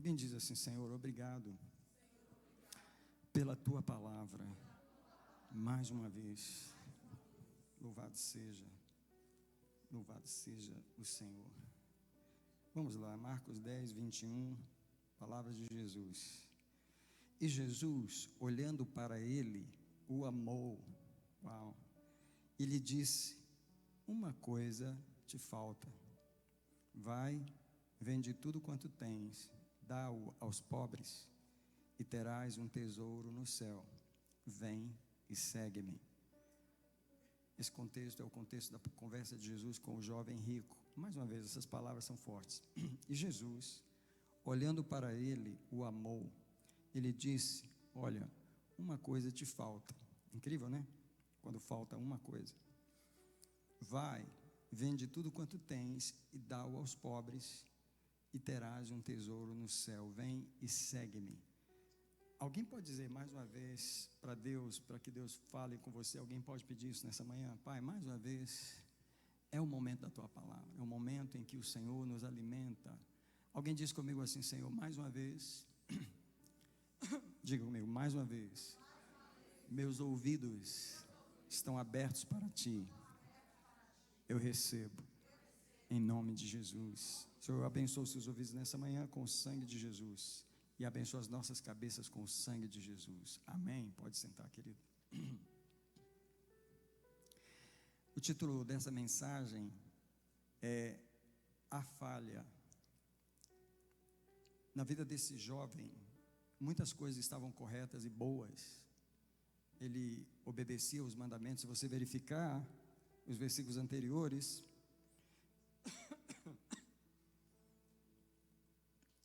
Alguém diz assim: Senhor, obrigado pela tua palavra, mais uma vez. Louvado seja o Senhor. Vamos lá, Marcos 10, 21, palavras de Jesus. E Jesus, olhando para ele, o amou. Uau! E lhe disse: uma coisa te falta. Vai, vende tudo quanto tens, dá-o aos pobres, e terás um tesouro no céu. Vem e segue-me. Esse contexto é o contexto da conversa de Jesus com o jovem rico. Mais uma vez, essas palavras são fortes. E Jesus, olhando para ele, o amou. Ele disse: olha, uma coisa te falta. Incrível, né? Quando falta uma coisa. Vai, vende tudo quanto tens e dá-o aos pobres, e terás um tesouro no céu. Vem e segue-me. Alguém pode dizer mais uma vez para Deus, para que Deus fale com você? Alguém pode pedir isso nessa manhã? Pai, mais uma vez, é o momento da tua palavra, é o momento em que o Senhor nos alimenta. Alguém diz comigo assim: Senhor, mais uma vez, diga comigo, mais uma vez, meus ouvidos estão abertos para ti, eu recebo, em nome de Jesus. Senhor, abençoe os seus ouvidos nessa manhã com o sangue de Jesus. E abençoa as nossas cabeças com o sangue de Jesus. Amém? Pode sentar, querido. O título dessa mensagem é A Falha. Na vida desse jovem, muitas coisas estavam corretas e boas. Ele obedecia os mandamentos. Se você verificar os versículos anteriores,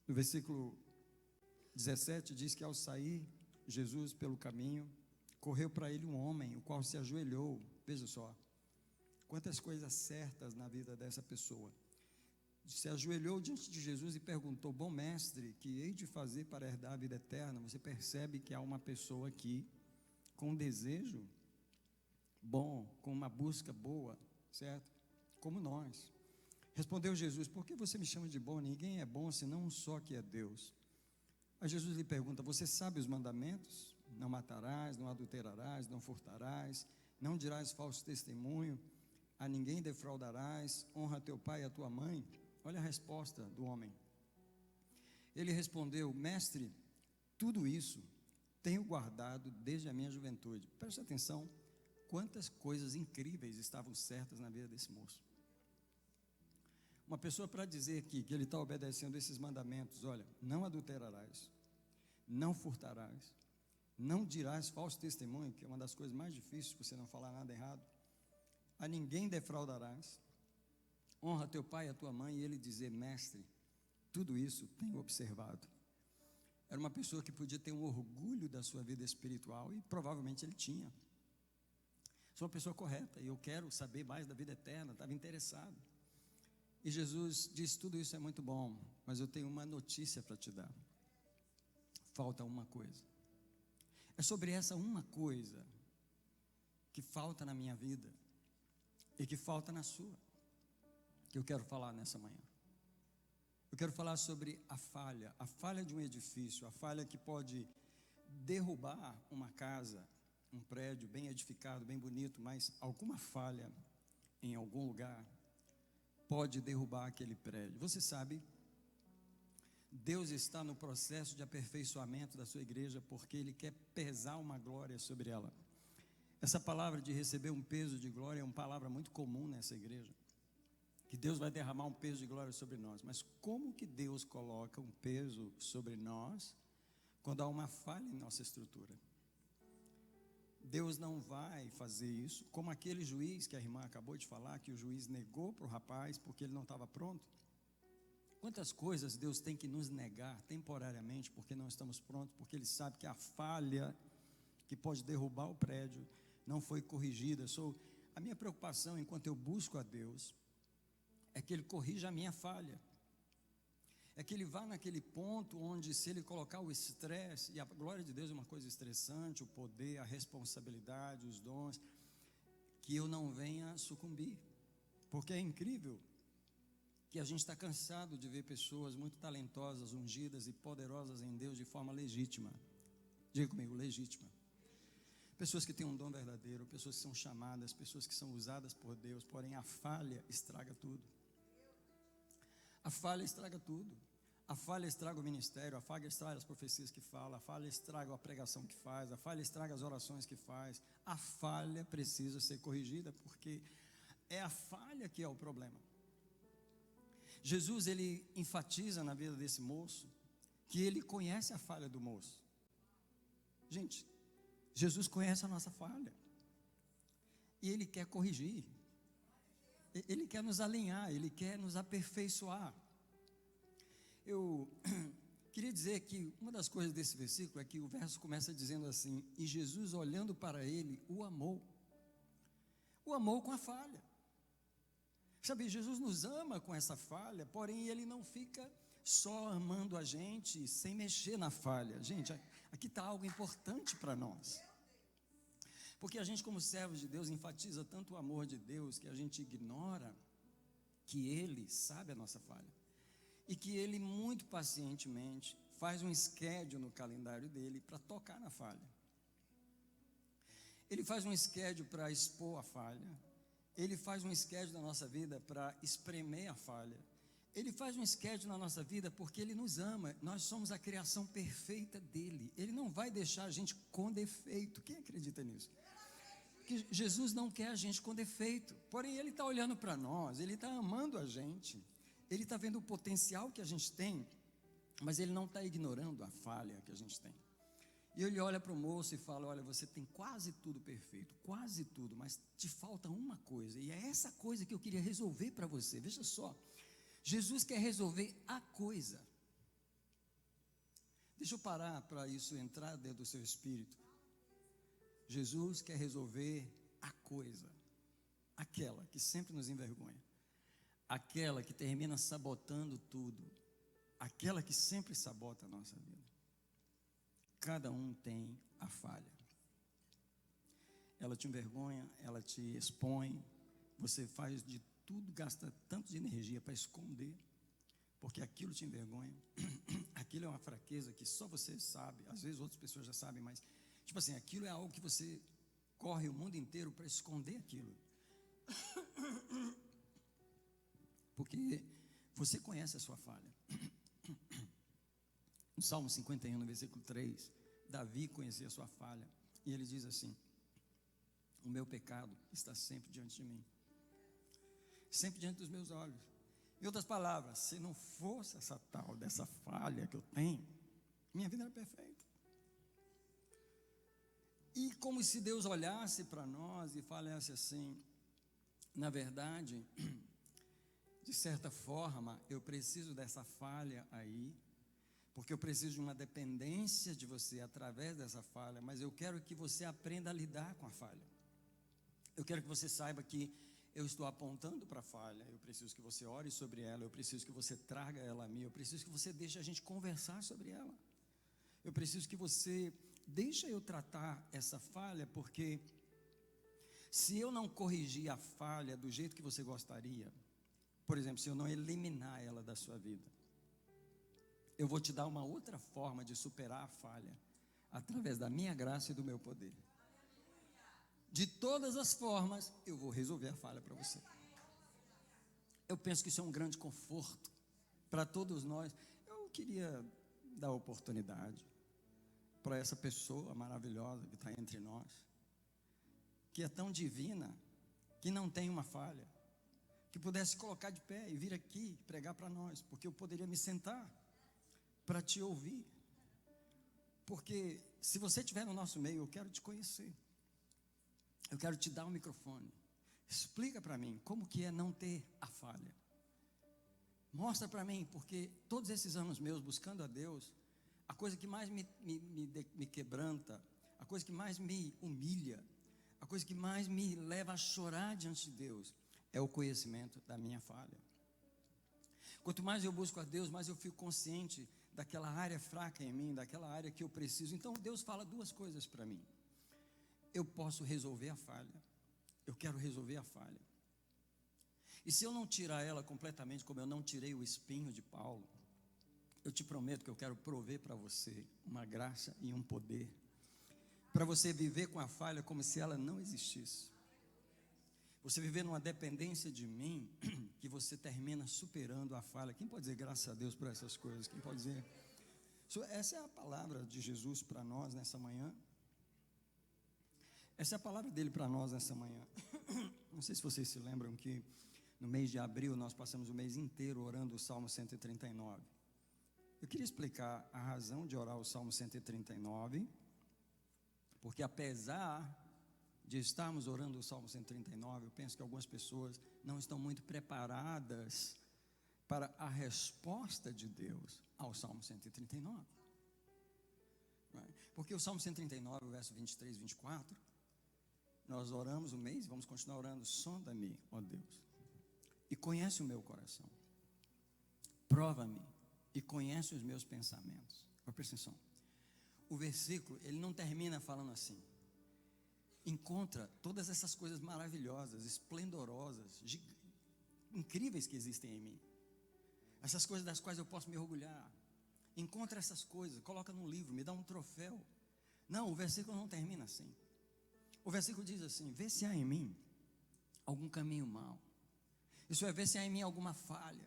no versículo 17 diz que ao sair Jesus pelo caminho, correu para ele um homem, o qual se ajoelhou. Veja só, quantas coisas certas na vida dessa pessoa. Se ajoelhou diante de Jesus e perguntou: bom mestre, que hei de fazer para herdar a vida eterna? Você percebe que há uma pessoa aqui com um desejo bom, com uma busca boa, certo? Como nós. Respondeu Jesus: por que você me chama de bom? Ninguém é bom senão um só, que é Deus. Aí Jesus lhe pergunta: você sabe os mandamentos? Não matarás, não adulterarás, não furtarás, não dirás falso testemunho, a ninguém defraudarás, honra teu pai e a tua mãe. Olha a resposta do homem. Ele respondeu: mestre, tudo isso tenho guardado desde a minha juventude. Preste atenção, quantas coisas incríveis estavam certas na vida desse moço. Uma pessoa, para dizer aqui que ele está obedecendo esses mandamentos: olha, não adulterarás, não furtarás, não dirás falso testemunho, que é uma das coisas mais difíceis, você não falar nada errado, a ninguém defraudarás, honra teu pai e a tua mãe, e ele dizer: mestre, tudo isso tenho observado. Era uma pessoa que podia ter um orgulho da sua vida espiritual, e provavelmente ele tinha. Sou uma pessoa correta, e eu quero saber mais da vida eterna, estava interessado. E Jesus disse: tudo isso é muito bom, mas eu tenho uma notícia para te dar. Falta uma coisa. É sobre essa uma coisa que falta na minha vida e que falta na sua, que eu quero falar nessa manhã. Eu quero falar sobre a falha de um edifício, a falha que pode derrubar uma casa, um prédio bem edificado, bem bonito, mas alguma falha em algum lugar pode derrubar aquele prédio. Você sabe, Deus está no processo de aperfeiçoamento da sua igreja, porque Ele quer pesar uma glória sobre ela. Essa palavra de receber um peso de glória é uma palavra muito comum nessa igreja, que Deus vai derramar um peso de glória sobre nós. Mas como que Deus coloca um peso sobre nós quando há uma falha em nossa estrutura? Deus não vai fazer isso, como aquele juiz que a irmã acabou de falar, que o juiz negou para o rapaz porque ele não estava pronto. Quantas coisas Deus tem que nos negar temporariamente porque não estamos prontos, porque Ele sabe que a falha que pode derrubar o prédio não foi corrigida. A minha preocupação enquanto eu busco a Deus é que Ele corrija a minha falha. É que Ele vá naquele ponto onde, se Ele colocar o estresse, e a glória de Deus é uma coisa estressante, o poder, a responsabilidade, os dons, que eu não venha sucumbir. Porque é incrível que a gente está cansado de ver pessoas muito talentosas, ungidas e poderosas em Deus de forma legítima. Diga comigo, legítima. Pessoas que têm um dom verdadeiro, pessoas que são chamadas, pessoas que são usadas por Deus, porém a falha estraga tudo. A falha estraga tudo. A falha estraga o ministério, a falha estraga as profecias que fala, a falha estraga a pregação que faz, a falha estraga as orações que faz. A falha precisa ser corrigida, porque é a falha que é o problema. Jesus, ele enfatiza na vida desse moço, que ele conhece a falha do moço. Gente, Jesus conhece a nossa falha, e ele quer corrigir, ele quer nos alinhar, ele quer nos aperfeiçoar. Eu queria dizer que uma das coisas desse versículo é que o verso começa dizendo assim: e Jesus, olhando para ele, o amou com a falha. Sabe, Jesus nos ama com essa falha, porém ele não fica só amando a gente sem mexer na falha. Gente, aqui está algo importante para nós, porque a gente, como servos de Deus, enfatiza tanto o amor de Deus que a gente ignora que ele sabe a nossa falha. E que ele muito pacientemente faz um schedule no calendário dele para tocar na falha. Ele faz um schedule para expor a falha. Ele faz um schedule na nossa vida para espremer a falha. Ele faz um schedule na nossa vida porque ele nos ama. Nós somos a criação perfeita dele. Ele não vai deixar a gente com defeito. Quem acredita nisso? Que Jesus não quer a gente com defeito. Porém, ele está olhando para nós, ele está amando a gente. Ele está vendo o potencial que a gente tem, mas ele não está ignorando a falha que a gente tem. E ele olha para o moço e fala: olha, você tem quase tudo perfeito, quase tudo, mas te falta uma coisa, e é essa coisa que eu queria resolver para você. Veja só, Jesus quer resolver a coisa. Deixa eu parar para isso entrar dentro do seu espírito. Jesus quer resolver a coisa, aquela que sempre nos envergonha, aquela que termina sabotando tudo, aquela que sempre sabota a nossa vida. Cada um tem a falha. Ela te envergonha, ela te expõe, você faz de tudo, gasta tanto de energia para esconder, porque aquilo te envergonha. Aquilo é uma fraqueza que só você sabe, às vezes outras pessoas já sabem, mas tipo assim, aquilo é algo que você corre o mundo inteiro para esconder aquilo. Porque você conhece a sua falha. No Salmo 51, no versículo 3, Davi conhecia a sua falha, e ele diz assim: o meu pecado está sempre diante de mim, sempre diante dos meus olhos. Em outras palavras, se não fosse essa tal dessa falha que eu tenho, minha vida era perfeita. E como se Deus olhasse para nós e falasse assim: na verdade, de certa forma, eu preciso dessa falha aí, porque eu preciso de uma dependência de você através dessa falha, mas eu quero que você aprenda a lidar com a falha. Eu quero que você saiba que eu estou apontando para a falha, eu preciso que você ore sobre ela, eu preciso que você traga ela a mim, eu preciso que você deixe a gente conversar sobre ela. Eu preciso que você deixe eu tratar essa falha, porque se eu não corrigir a falha do jeito que você gostaria, por exemplo, se eu não eliminar ela da sua vida, eu vou te dar uma outra forma de superar a falha, através da minha graça e do meu poder. De todas as formas, eu vou resolver a falha para você. Eu penso que isso é um grande conforto para todos nós. Eu queria dar oportunidade para essa pessoa maravilhosa que está entre nós, que é tão divina, que não tem uma falha, que pudesse colocar de pé e vir aqui pregar para nós, porque eu poderia me sentar para te ouvir. Porque se você estiver no nosso meio, eu quero te conhecer, eu quero te dar um microfone. Explica para mim como que é não ter a falha. Mostra para mim, porque todos esses anos meus buscando a Deus, a coisa que mais me quebranta, a coisa que mais me humilha, a coisa que mais me leva a chorar diante de Deus, é o conhecimento da minha falha. Quanto mais eu busco a Deus, mais eu fico consciente daquela área fraca em mim, daquela área que eu preciso. Então Deus fala duas coisas para mim: eu posso resolver a falha, eu quero resolver a falha. E se eu não tirar ela completamente, como eu não tirei o espinho de Paulo, eu te prometo que eu quero prover para você uma graça e um poder, para você viver com a falha como se ela não existisse. Você viver numa dependência de mim, que você termina superando a falha. Quem pode dizer graças a Deus por essas coisas? Quem pode dizer? Essa é a palavra de Jesus para nós nessa manhã. Essa é a palavra dele para nós nessa manhã. Não sei se vocês se lembram que no mês de abril nós passamos o mês inteiro orando o Salmo 139. Eu queria explicar a razão de orar o Salmo 139, porque apesar de estarmos orando o Salmo 139, eu penso que algumas pessoas não estão muito preparadas para a resposta de Deus ao Salmo 139. Porque o Salmo 139, o verso 23 e 24, nós oramos o mês, vamos continuar orando: sonda-me, ó Deus, e conhece o meu coração, prova-me e conhece os meus pensamentos. Presta atenção, o versículo, ele não termina falando assim: encontra todas essas coisas maravilhosas, esplendorosas, incríveis que existem em mim, essas coisas das quais eu posso me orgulhar. Encontra essas coisas, coloca num livro, me dá um troféu. Não, o versículo não termina assim. O versículo diz assim: vê se há em mim algum caminho mau, isso é, vê se há em mim alguma falha,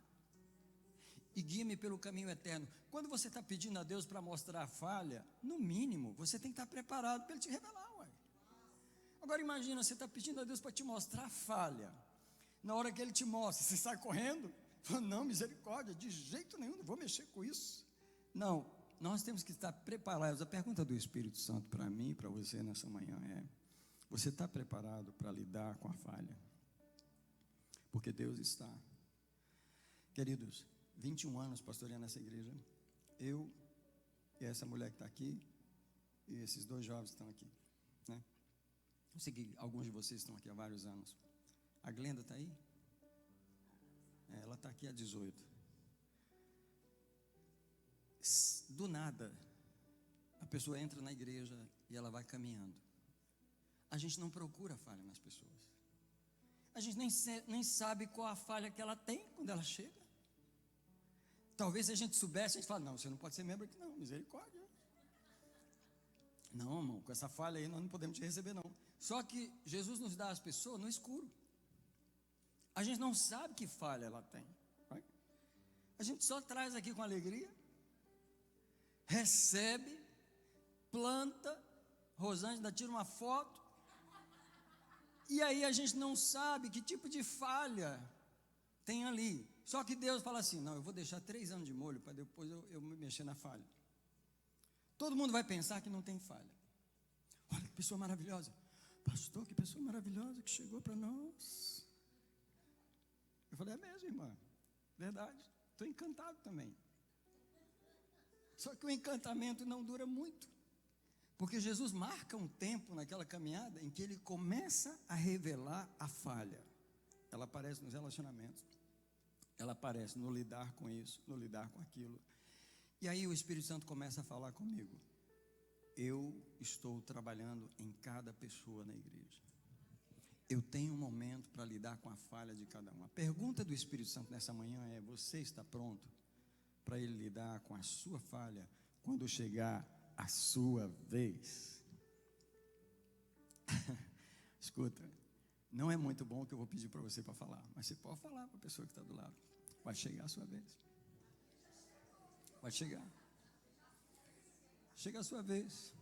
e guia-me pelo caminho eterno. Quando você está pedindo a Deus para mostrar a falha, no mínimo, você tem que estar preparado para Ele te revelar, ué. Agora imagina, você está pedindo a Deus para te mostrar a falha, na hora que Ele te mostra, você sai correndo, fala: não, misericórdia, de jeito nenhum, não vou mexer com isso. Não, nós temos que estar preparados. A pergunta do Espírito Santo para mim e para você nessa manhã é: você está preparado para lidar com a falha? Porque Deus está. Queridos, 21 anos pastoreando essa igreja, eu e essa mulher que está aqui, e esses dois jovens que estão aqui, né? Eu sei que alguns de vocês estão aqui há vários anos. A Glenda está aí? Ela está aqui há 18. Do nada, a pessoa entra na igreja e ela vai caminhando. A gente não procura falha nas pessoas. A gente nem sabe qual a falha que ela tem quando ela chega. Talvez se a gente soubesse, a gente fala: não, você não pode ser membro aqui não, misericórdia. Não, irmão, com essa falha aí nós não podemos te receber não. Só que Jesus nos dá as pessoas no escuro. A gente não sabe que falha ela tem. Right? A gente só traz aqui com alegria, recebe, planta, Rosângela tira uma foto, e aí a gente não sabe que tipo de falha tem ali. Só que Deus fala assim: não, eu vou deixar 3 anos de molho para depois eu me mexer na falha. Todo mundo vai pensar que não tem falha. Olha que pessoa maravilhosa, pastor, que pessoa maravilhosa que chegou para nós. Eu falei: é mesmo, irmã, verdade, estou encantado também. Só que o encantamento não dura muito, porque Jesus marca um tempo naquela caminhada em que Ele começa a revelar a falha. Ela aparece nos relacionamentos, ela aparece no lidar com isso, no lidar com aquilo. E aí o Espírito Santo começa a falar comigo: eu estou trabalhando em cada pessoa na igreja. Eu tenho um momento para lidar com a falha de cada um. A pergunta do Espírito Santo nessa manhã é: você está pronto para Ele lidar com a sua falha quando chegar a sua vez? Escuta, não é muito bom o que eu vou pedir para você para falar, mas você pode falar para a pessoa que está do lado: vai chegar a sua vez. Vai chegar. Chega a sua vez.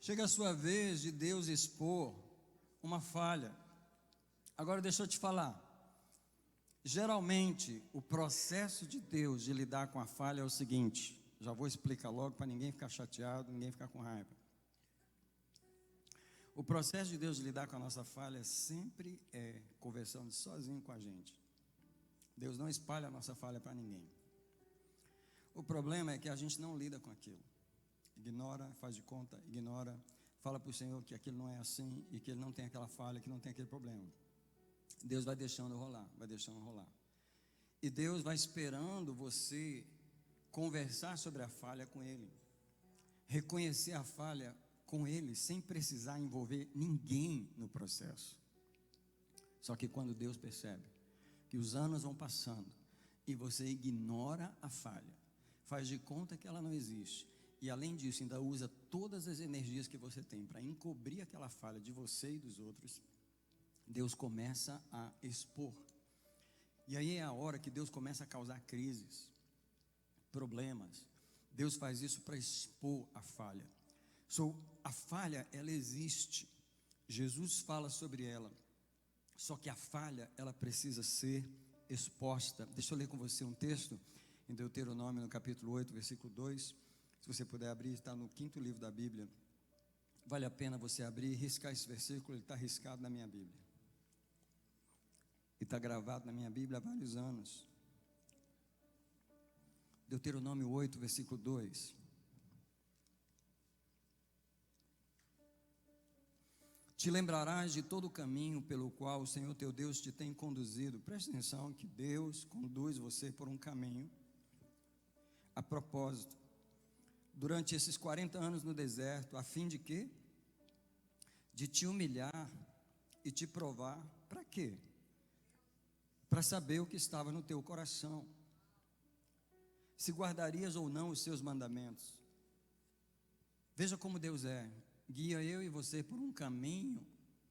Chega a sua vez de Deus expor uma falha. Agora deixa eu te falar. Geralmente, o processo de Deus de lidar com a falha é o seguinte. Já vou explicar logo para ninguém ficar chateado, ninguém ficar com raiva. O processo de Deus de lidar com a nossa falha sempre é conversando sozinho com a gente. Deus não espalha a nossa falha para ninguém. O problema é que a gente não lida com aquilo. Ignora, faz de conta, ignora, fala para o Senhor que aquilo não é assim e que Ele não tem aquela falha, que não tem aquele problema. Deus vai deixando rolar, vai deixando rolar. E Deus vai esperando você conversar sobre a falha com Ele, reconhecer a falha com Ele, sem precisar envolver ninguém no processo. Só que quando Deus percebe que os anos vão passando e você ignora a falha, faz de conta que ela não existe, e além disso ainda usa todas as energias que você tem para encobrir aquela falha de você e dos outros, Deus começa a expor. E aí é a hora que Deus começa a causar crises, problemas. Deus faz isso para expor a falha. A falha, ela existe. Jesus fala sobre ela. Só que a falha, ela precisa ser exposta. Deixa eu ler com você um texto em Deuteronômio, no capítulo 8, versículo 2. Se você puder abrir, está no 5º livro da Bíblia. Vale a pena você abrir e riscar esse versículo, ele está riscado na minha Bíblia. E está gravado na minha Bíblia há vários anos. Deuteronômio 8, versículo 2. Te lembrarás de todo o caminho pelo qual o Senhor teu Deus te tem conduzido. Preste atenção que Deus conduz você por um caminho. A propósito, durante esses 40 anos no deserto, a fim de quê? De te humilhar e te provar. Para quê? Para saber o que estava no teu coração, se guardarias ou não os seus mandamentos. Veja como Deus é, guia eu e você por um caminho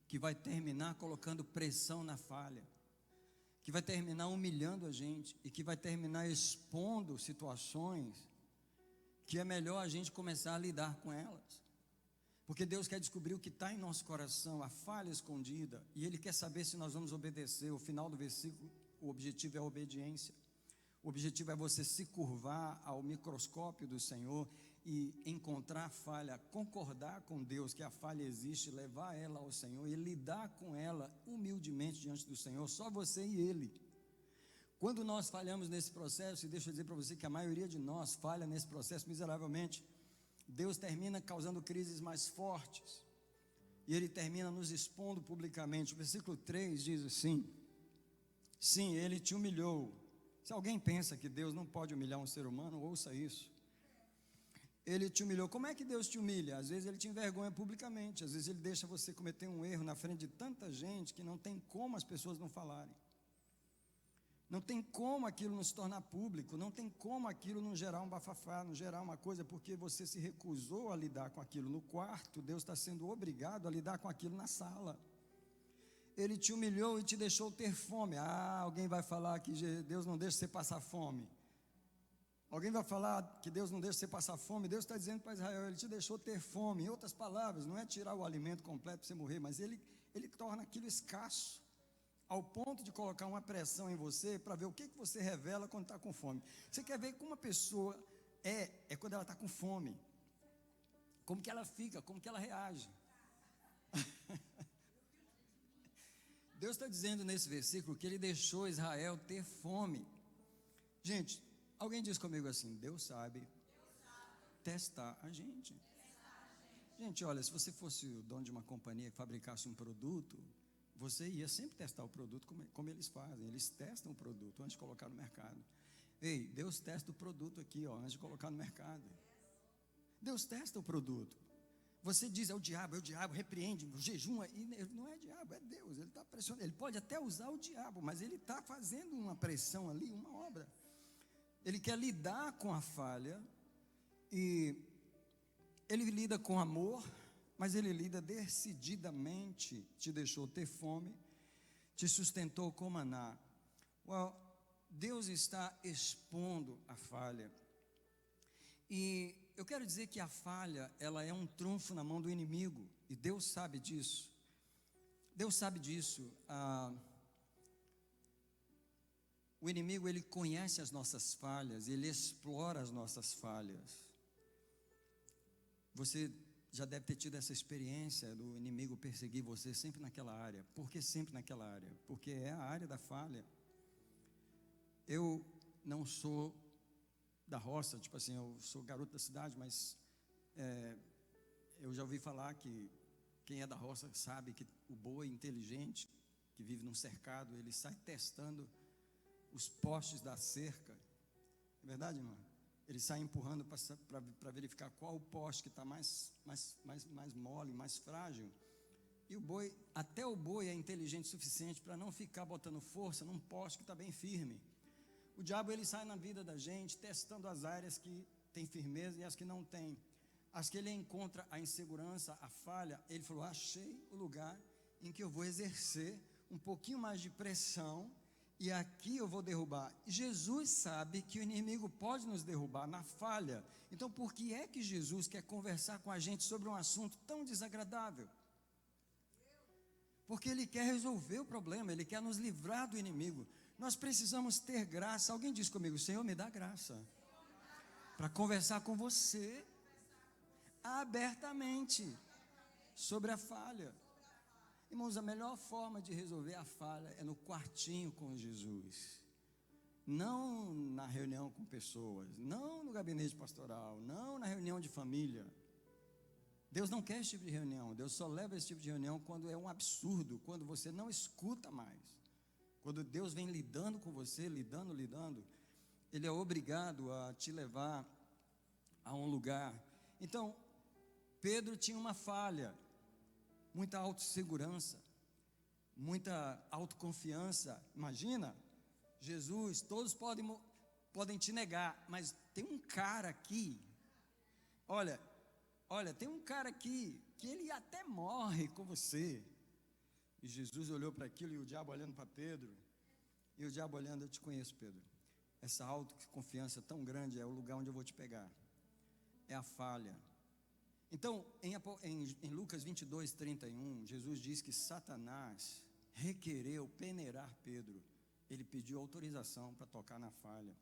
que vai terminar colocando pressão na falha, que vai terminar humilhando a gente e que vai terminar expondo situações que é melhor a gente começar a lidar com elas, porque Deus quer descobrir o que está em nosso coração, a falha escondida, e Ele quer saber se nós vamos obedecer. O final do versículo, o objetivo é a obediência. O objetivo é você se curvar ao microscópio do Senhor e encontrar a falha, concordar com Deus que a falha existe, levar ela ao Senhor e lidar com ela humildemente diante do Senhor, só você e Ele. Quando nós falhamos nesse processo, e deixa eu dizer para você que a maioria de nós falha nesse processo miseravelmente, Deus termina causando crises mais fortes, e Ele termina nos expondo publicamente. O versículo 3 diz assim: sim, Ele te humilhou. Se alguém pensa que Deus não pode humilhar um ser humano, ouça isso. Ele te humilhou. Como é que Deus te humilha? Às vezes Ele te envergonha publicamente, às vezes Ele deixa você cometer um erro na frente de tanta gente que não tem como as pessoas não falarem. Não tem como aquilo não se tornar público, não tem como aquilo não gerar um bafafá, não gerar uma coisa, porque você se recusou a lidar com aquilo no quarto. Deus está sendo obrigado a lidar com aquilo na sala. Ele te humilhou e te deixou ter fome. Alguém vai falar que Deus não deixa você passar fome. Alguém vai falar que Deus não deixa você passar fome. Deus está dizendo para Israel, Ele te deixou ter fome. Em outras palavras, não é tirar o alimento completo para você morrer, mas Ele torna aquilo escasso, ao ponto de colocar uma pressão em você para ver o que você revela quando está com fome. Você quer ver como uma pessoa é quando ela está com fome, como que ela fica, como que ela reage. Deus está dizendo nesse versículo que Ele deixou Israel ter fome. Gente, alguém diz comigo assim: Deus sabe testar a gente. Gente, olha, se você fosse o dono de uma companhia que fabricasse um produto, você ia sempre testar o produto como eles fazem. Eles testam o produto antes de colocar no mercado. Ei, Deus testa o produto aqui, antes de colocar no mercado. Deus testa o produto. Você diz, é o diabo, repreende, jejuma, e não é diabo, é Deus. Ele está pressionando, Ele pode até usar o diabo, mas Ele está fazendo uma pressão ali, uma obra. Ele quer lidar com a falha, e Ele lida com amor, mas Ele lida decididamente. Te deixou ter fome, te sustentou com maná. Deus está expondo a falha. E eu quero dizer que a falha, ela é um trunfo na mão do inimigo, e Deus sabe disso. Deus sabe disso. O inimigo, ele conhece as nossas falhas, ele explora as nossas falhas. Você já deve ter tido essa experiência do inimigo perseguir você sempre naquela área. Por que sempre naquela área? Porque é a área da falha. Eu não sou da roça, tipo assim, eu sou garoto da cidade, mas eu já ouvi falar que quem é da roça sabe que o boi inteligente, que vive num cercado, ele sai testando os postes da cerca. É verdade, irmão? Ele sai empurrando para verificar qual o poste que está mais mole, mais frágil. E o boi, até o boi é inteligente o suficiente para não ficar botando força num poste que está bem firme. O diabo, ele sai na vida da gente, testando as áreas que tem firmeza e as que não tem. As que ele encontra a insegurança, a falha, ele falou: achei o lugar em que eu vou exercer um pouquinho mais de pressão, e aqui eu vou derrubar. Jesus sabe que o inimigo pode nos derrubar na falha. Então, por que é que Jesus quer conversar com a gente sobre um assunto tão desagradável? Porque Ele quer resolver o problema, Ele quer nos livrar do inimigo. Nós precisamos ter graça. Alguém diz comigo: Senhor, me dá graça para conversar com você abertamente sobre a falha. Irmãos, a melhor forma de resolver a falha é no quartinho com Jesus. Não na reunião com pessoas, não no gabinete pastoral, não na reunião de família. Deus não quer esse tipo de reunião. Deus só leva esse tipo de reunião quando é um absurdo, quando você não escuta mais. Quando Deus vem lidando com você, lidando, Ele é obrigado a te levar a um lugar. Então, Pedro tinha uma falha, muita autossegurança, muita autoconfiança. Imagina, Jesus, todos podem te negar, mas tem um cara aqui, olha, tem um cara aqui, que ele até morre com você. E Jesus olhou para aquilo, e o diabo olhando para Pedro, e o diabo olhando: eu te conheço, Pedro, essa autoconfiança tão grande é o lugar onde eu vou te pegar, é a falha. Então, em Lucas 22, 31, Jesus diz que Satanás requereu peneirar Pedro. Ele pediu autorização para tocar na falha.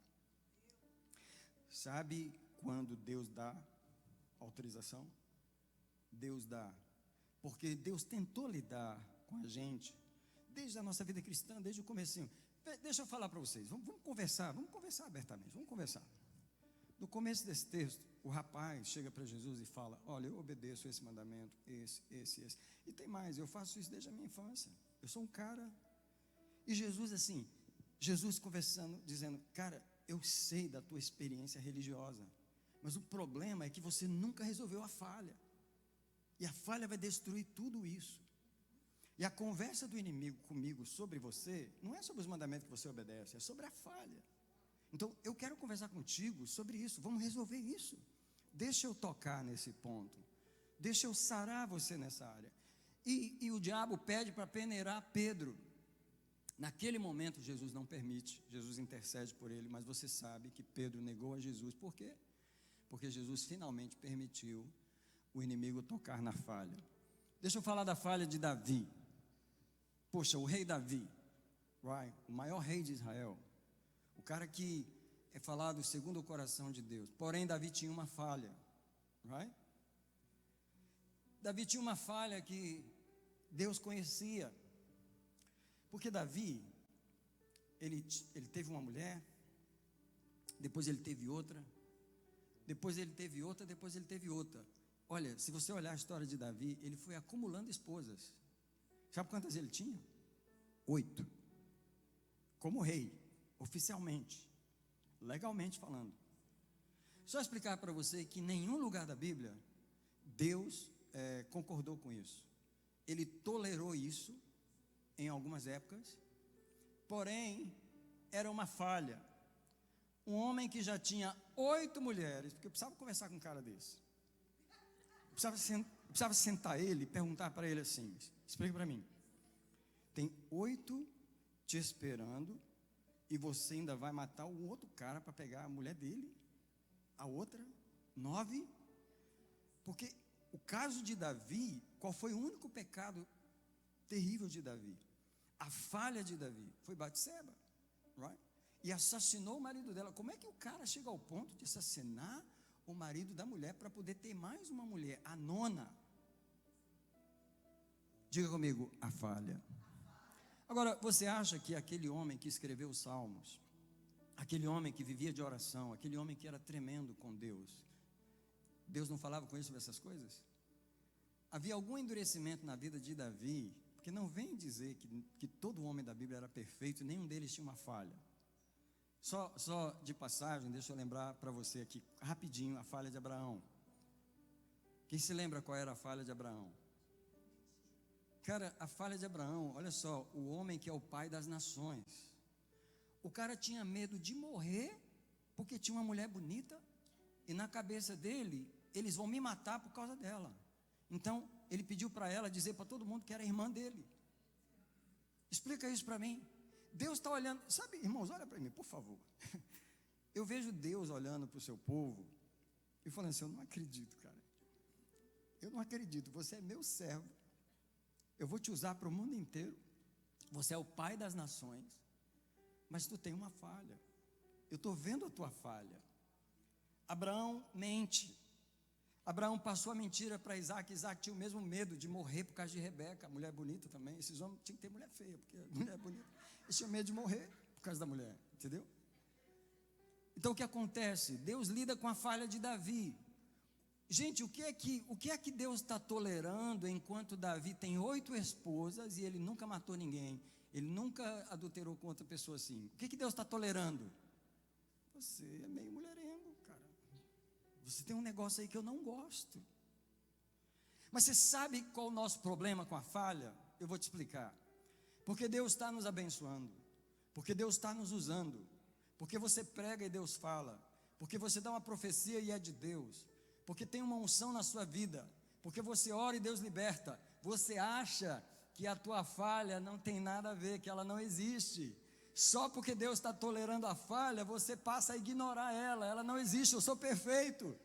Sabe quando Deus dá autorização? Deus dá, porque Deus tentou lidar com a gente, desde a nossa vida cristã, desde o comecinho. Deixa eu falar para vocês, vamos conversar abertamente, vamos conversar. No começo desse texto, o rapaz chega para Jesus e fala: olha, eu obedeço esse mandamento, esse. E tem mais, eu faço isso desde a minha infância. Eu sou um cara. E Jesus conversando, dizendo: cara, eu sei da tua experiência religiosa, mas o problema é que você nunca resolveu a falha. E a falha vai destruir tudo isso. E a conversa do inimigo comigo sobre você, não é sobre os mandamentos que você obedece, é sobre a falha. Então, eu quero conversar contigo sobre isso, vamos resolver isso. Deixa eu tocar nesse ponto, deixa eu sarar você nessa área. E o diabo pede para peneirar Pedro. Naquele momento, Jesus não permite, Jesus intercede por ele, mas você sabe que Pedro negou a Jesus. Por quê? Porque Jesus finalmente permitiu o inimigo tocar na falha. Deixa eu falar da falha de Davi. Poxa, o rei Davi, o maior rei de Israel, o cara que é falado segundo o coração de Deus. Porém, Davi tinha uma falha, Davi tinha uma falha que Deus conhecia. Porque Davi, ele teve uma mulher, depois ele teve outra, depois ele teve outra, depois ele teve outra. Olha, se você olhar a história de Davi, ele foi acumulando esposas. Sabe quantas ele tinha? 8. Como rei, oficialmente, legalmente falando. Só explicar para você que em nenhum lugar da Bíblia Deus concordou com isso. Ele tolerou isso em algumas épocas, porém era uma falha. Um homem que já tinha 8 mulheres, porque eu precisava conversar com um cara desse, precisava sentar ele e perguntar para ele assim: explica para mim, tem 8 te esperando e você ainda vai matar o outro cara para pegar a mulher dele? A outra? 9? Porque o caso de Davi, qual foi o único pecado terrível de Davi? A falha de Davi foi Batseba, e assassinou o marido dela. Como é que o cara chega ao ponto de assassinar o marido da mulher para poder ter mais uma mulher, a 9ª? Diga comigo: a falha. Agora, você acha que aquele homem que escreveu os Salmos, aquele homem que vivia de oração, aquele homem que era tremendo com Deus, Deus não falava com ele sobre essas coisas? Havia algum endurecimento na vida de Davi? Porque não vem dizer que todo homem da Bíblia era perfeito e nenhum deles tinha uma falha. Só de passagem, deixa eu lembrar para você aqui, rapidinho, a falha de Abraão. Quem se lembra qual era a falha de Abraão? Cara, a falha de Abraão, olha só, o homem que é o pai das nações. O cara tinha medo de morrer, porque tinha uma mulher bonita, e na cabeça dele, eles vão me matar por causa dela. Então, ele pediu para ela dizer para todo mundo que era irmã dele. Explica isso para mim. Deus está olhando, sabe, irmãos, olha para mim, por favor. Eu vejo Deus olhando para o seu povo, e falando assim, eu não acredito, cara. Eu não acredito, você é meu servo. Eu vou te usar para o mundo inteiro. Você é o pai das nações, mas tu tem uma falha. Eu estou vendo a tua falha. Abraão mente. Abraão passou a mentira para Isaac. Isaac tinha o mesmo medo de morrer por causa de Rebeca, a mulher bonita também. Esses homens tinham que ter mulher feia, porque a mulher é bonita. Eles tinham medo de morrer por causa da mulher, entendeu? Então o que acontece? Deus lida com a falha de Davi. Gente, o que é que Deus está tolerando enquanto Davi tem 8 esposas e ele nunca matou ninguém? Ele nunca adulterou com outra pessoa assim. O que Deus está tolerando? Você é meio mulherengo, cara. Você tem um negócio aí que eu não gosto. Mas você sabe qual o nosso problema com a falha? Eu vou te explicar. Porque Deus está nos abençoando. Porque Deus está nos usando. Porque você prega e Deus fala. Porque você dá uma profecia e é de Deus. Porque tem uma unção na sua vida, porque você ora e Deus liberta. Você acha que a tua falha não tem nada a ver, que ela não existe. Só porque Deus está tolerando a falha, você passa a ignorar ela não existe, eu sou perfeito.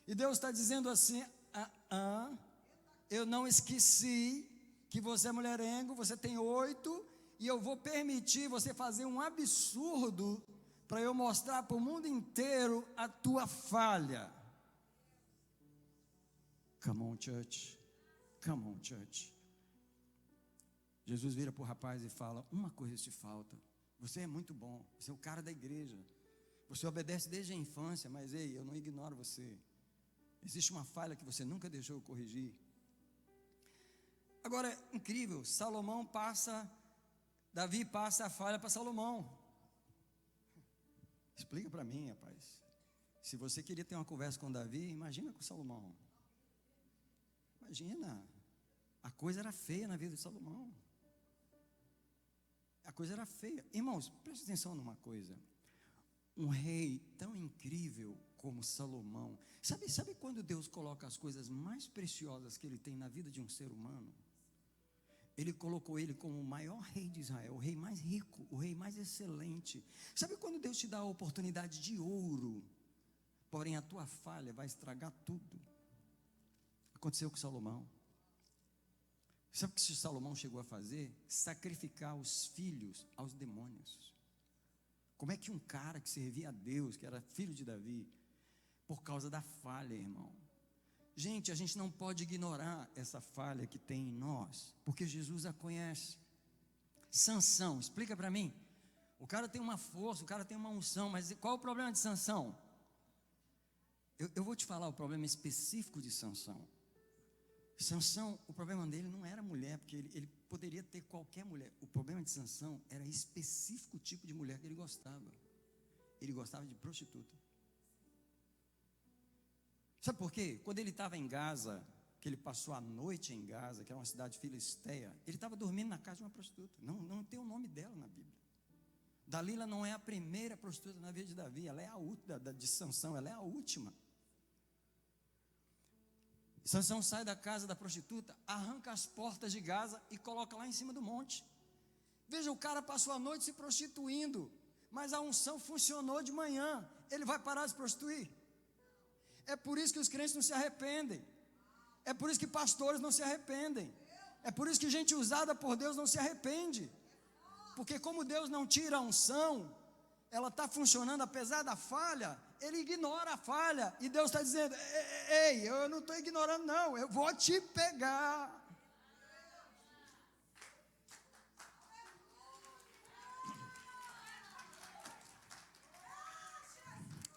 E Deus está dizendo assim, eu não esqueci que você é mulherengo, você tem 8, e eu vou permitir você fazer um absurdo, para eu mostrar para o mundo inteiro a tua falha. Come on, church. Come on, church. Jesus vira para o rapaz e fala, uma coisa te falta. Você é muito bom, você é o cara da igreja. Você obedece desde a infância, mas ei, eu não ignoro você. Existe uma falha que você nunca deixou eu corrigir. Agora, é incrível, Davi passa a falha para Salomão. Explica para mim, rapaz. Se você queria ter uma conversa com Davi, imagina com Salomão. Imagina, a coisa era feia na vida de Salomão. A coisa era feia. Irmãos, preste atenção numa coisa. Um rei tão incrível como Salomão. Sabe quando Deus coloca as coisas mais preciosas que ele tem na vida de um ser humano? Ele colocou ele como o maior rei de Israel, o rei mais rico, o rei mais excelente. Sabe quando Deus te dá a oportunidade de ouro, porém a tua falha vai estragar tudo? Aconteceu com Salomão. Sabe o que Salomão chegou a fazer? Sacrificar os filhos aos demônios. Como é que um cara que servia a Deus, que era filho de Davi, por causa da falha, irmão? Gente, a gente não pode ignorar essa falha que tem em nós, porque Jesus a conhece. Sansão, explica para mim. O cara tem uma força, o cara tem uma unção, mas qual é o problema de Sansão? Eu vou te falar o problema específico de Sansão. Sansão, o problema dele não era mulher, porque ele poderia ter qualquer mulher. O problema de Sansão era específico tipo de mulher que ele gostava. Ele gostava de prostituta. Sabe por quê? Quando ele estava em Gaza, que ele passou a noite em Gaza, que era uma cidade filisteia, ele estava dormindo na casa de uma prostituta. Não tem o nome dela na Bíblia. Dalila não é a primeira prostituta na vida de Davi, ela é a última, de Sansão, ela é a última. Sansão sai da casa da prostituta, arranca as portas de Gaza e coloca lá em cima do monte. Veja, o cara passou a noite se prostituindo, mas a unção funcionou de manhã. Ele vai parar de se prostituir? É por isso que os crentes não se arrependem. É por isso que pastores não se arrependem. É por isso que gente usada por Deus não se arrepende. Porque como Deus não tira a unção, ela está funcionando apesar da falha, ele ignora a falha, e Deus está dizendo, ei, eu não estou ignorando não, eu vou te pegar.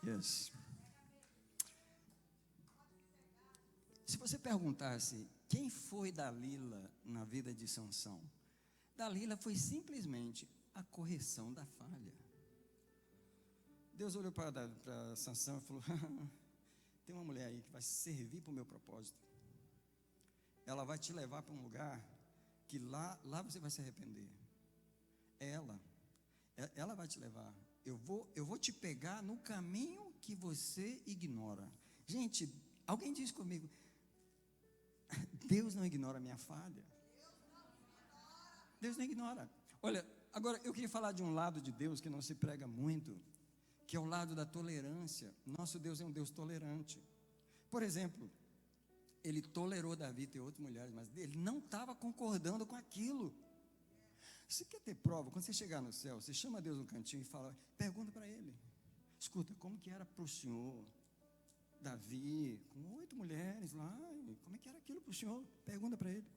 Yes. Se você perguntasse, quem foi Dalila na vida de Sansão? Dalila foi simplesmente a correção da falha. Deus olhou para Sansão e falou, tem uma mulher aí que vai servir para o meu propósito. Ela vai te levar para um lugar que lá você vai se arrepender. Ela vai te levar. Eu vou te pegar no caminho que você ignora. Gente, alguém diz comigo: Deus não ignora a minha falha. Deus não ignora. Olha, agora eu queria falar de um lado de Deus que não se prega muito, que é o lado da tolerância. Nosso Deus é um Deus tolerante. Por exemplo, Ele tolerou Davi ter outras mulheres, mas ele não estava concordando com aquilo. Você quer ter prova? Quando você chegar no céu, você chama Deus no cantinho e fala, pergunta para Ele: escuta, como que era para o Senhor Davi, com 8 mulheres lá, como é que era aquilo para o Senhor? Pergunta para Ele.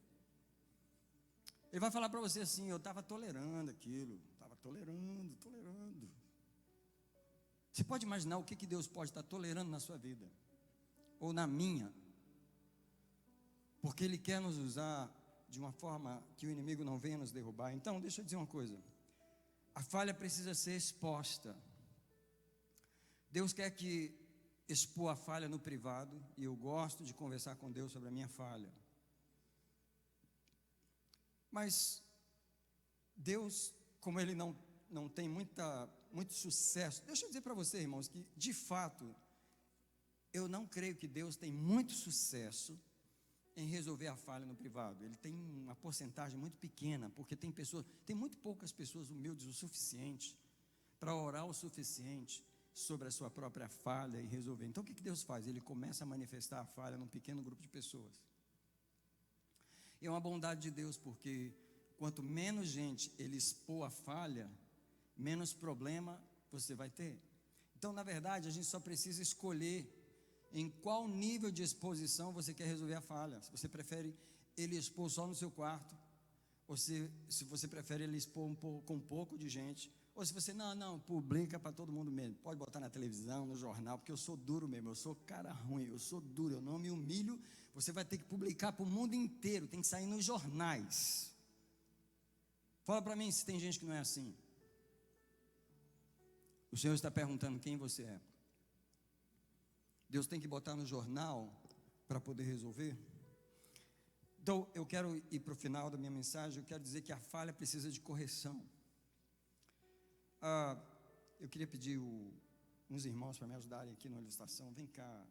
Ele vai falar para você assim: eu estava tolerando aquilo, estava tolerando. Você pode imaginar o que Deus pode estar tolerando na sua vida, ou na minha, porque Ele quer nos usar de uma forma que o inimigo não venha nos derrubar. Então, deixa eu dizer uma coisa: a falha precisa ser exposta. Deus quer que expor a falha no privado, e eu gosto de conversar com Deus sobre a minha falha. Mas Deus, como Ele não tem muito sucesso, deixa eu dizer para você, irmãos, que de fato eu não creio que Deus tem muito sucesso em resolver a falha no privado. Ele tem uma porcentagem muito pequena, porque tem muito poucas pessoas humildes o suficiente para orar o suficiente sobre a sua própria falha e resolver. Então o que Deus faz? Ele começa a manifestar a falha num pequeno grupo de pessoas. E é uma bondade de Deus, porque quanto menos gente Ele expor a falha, menos problema você vai ter. Então, na verdade, a gente só precisa escolher em qual nível de exposição você quer resolver a falha. Se você prefere Ele expor só no seu quarto, ou se você prefere Ele expor com um pouco de gente, ou se você, não, publica para todo mundo mesmo, pode botar na televisão, no jornal, porque eu sou duro mesmo, eu sou cara ruim, eu sou duro, eu não me humilho. Você vai ter que publicar para o mundo inteiro, tem que sair nos jornais. Fala para mim se tem gente que não é assim. O Senhor está perguntando quem você é. Deus tem que botar no jornal para poder resolver. Então, eu quero ir para o final da minha mensagem. Eu quero dizer que a falha precisa de correção. Eu queria pedir uns irmãos para me ajudarem aqui na ilustração. Vem cá,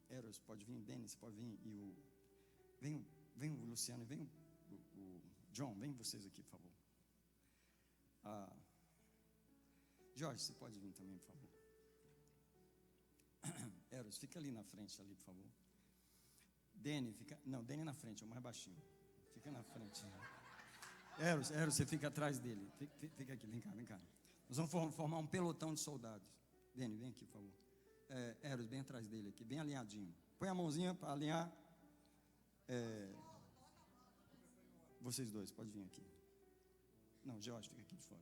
Eros, pode vir, Denis, pode vir, e vem o Luciano, vem o John, vem vocês aqui, por favor. Jorge, você pode vir também, por favor. Eros, fica ali na frente, ali, por favor. Deni, Deni na frente, é o mais baixinho. Fica na frente. Eros, você fica atrás dele. Fica aqui, vem cá. Nós vamos formar um pelotão de soldados. Deni, vem aqui, por favor. Eros, bem atrás dele aqui, bem alinhadinho. Põe a mãozinha para alinhar. Vocês dois, pode vir aqui. Não, Jorge, fica aqui de fora.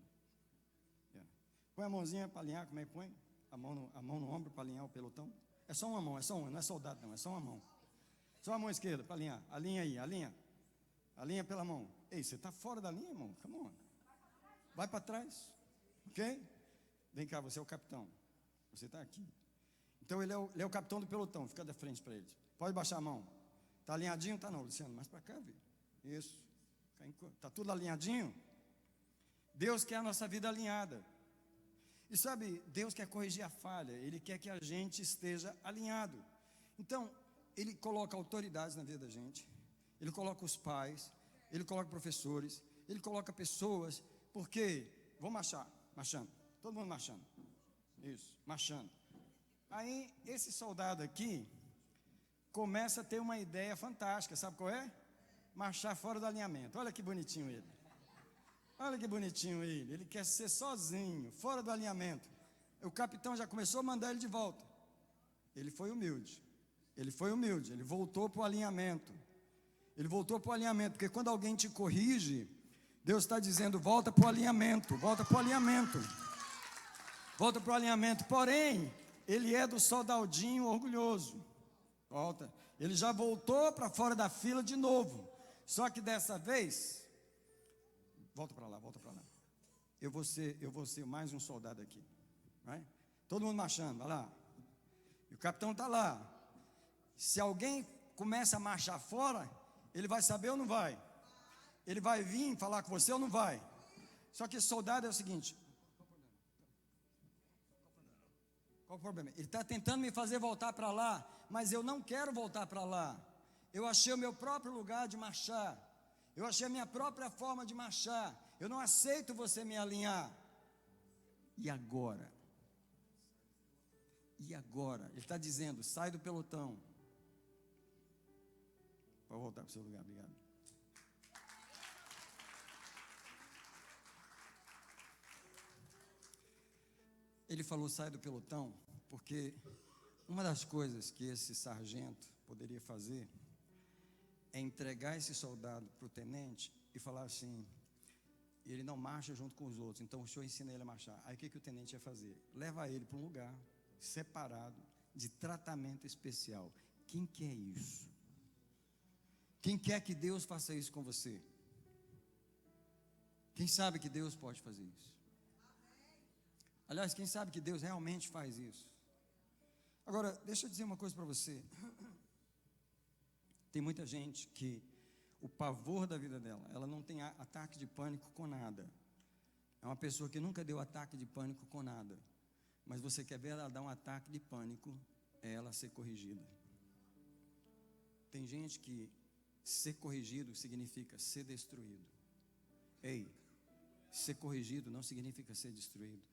Põe a mãozinha para alinhar, como é que põe? A mão no ombro para alinhar o pelotão. É só uma mão, não é soldado não, é só uma mão. Só a mão esquerda para alinhar. Alinha aí, alinha. Alinha pela mão. Ei, você está fora da linha, irmão? Come on. Vai para trás. Ok? Vem cá, você é o capitão. Você está aqui. Então ele é o capitão do pelotão. Fica da frente para eles. Pode baixar a mão. Está alinhadinho? Está não, Luciano. Mais para cá, velho. Isso. Está tudo alinhadinho? Deus quer a nossa vida alinhada. E sabe, Deus quer corrigir a falha. Ele quer que a gente esteja alinhado. Então, Ele coloca autoridades na vida da gente. Ele coloca os pais. Ele coloca professores. Ele coloca pessoas. Porque, vamos marchando. Todo mundo marchando. Isso, marchando. Aí, esse soldado aqui começa a ter uma ideia fantástica. Sabe qual é? Marchar fora do alinhamento. Olha que bonitinho ele. Olha que bonitinho ele. Ele quer ser sozinho, fora do alinhamento. O capitão já começou a mandar ele de volta. Ele foi humilde. Ele voltou para o alinhamento. Porque quando alguém te corrige, Deus está dizendo: volta para o alinhamento. Porém, ele é do soldadinho orgulhoso. Ele já voltou para fora da fila de novo. Só que dessa vez, volta para lá. Eu vou ser mais um soldado aqui. Vai? Todo mundo marchando, vai lá. E o capitão está lá. Se alguém começa a marchar fora, ele vai saber ou não vai? Ele vai vir falar com você ou não vai? Só que esse soldado é o seguinte: qual o problema? Ele está tentando me fazer voltar para lá, mas eu não quero voltar para lá. Eu achei o meu próprio lugar de marchar. Eu achei a minha própria forma de marchar. Eu não aceito você me alinhar. E agora? E agora? Ele está dizendo: sai do pelotão. Vou voltar para o seu lugar, obrigado. Ele falou: sai do pelotão, porque uma das coisas que esse sargento poderia fazer é entregar esse soldado para o tenente e falar assim: ele não marcha junto com os outros, então o senhor ensina ele a marchar. Aí o que o tenente ia fazer? Levar ele para um lugar separado, de tratamento especial. Quem quer isso? Quem quer que Deus faça isso com você? Quem sabe que Deus pode fazer isso? Aliás, quem sabe que Deus realmente faz isso? Agora, deixa eu dizer uma coisa para você. Tem muita gente que o pavor da vida dela, ela não tem ataque de pânico com nada. É uma pessoa que nunca deu ataque de pânico com nada. Mas você quer ver ela dar um ataque de pânico, é ela ser corrigida. Tem gente que ser corrigido significa ser destruído. Ei, ser corrigido não significa ser destruído.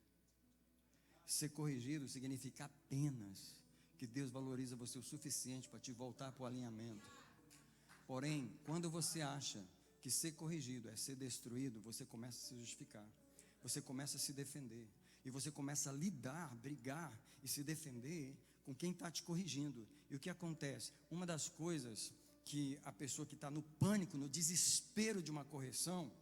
Ser corrigido significa apenas que Deus valoriza você o suficiente para te voltar para o alinhamento. Porém, quando você acha que ser corrigido é ser destruído, você começa a se justificar, você começa a se defender, e você começa a lidar, brigar e se defender com quem está te corrigindo. E o que acontece? Uma das coisas que a pessoa que está no pânico, no desespero de uma correção,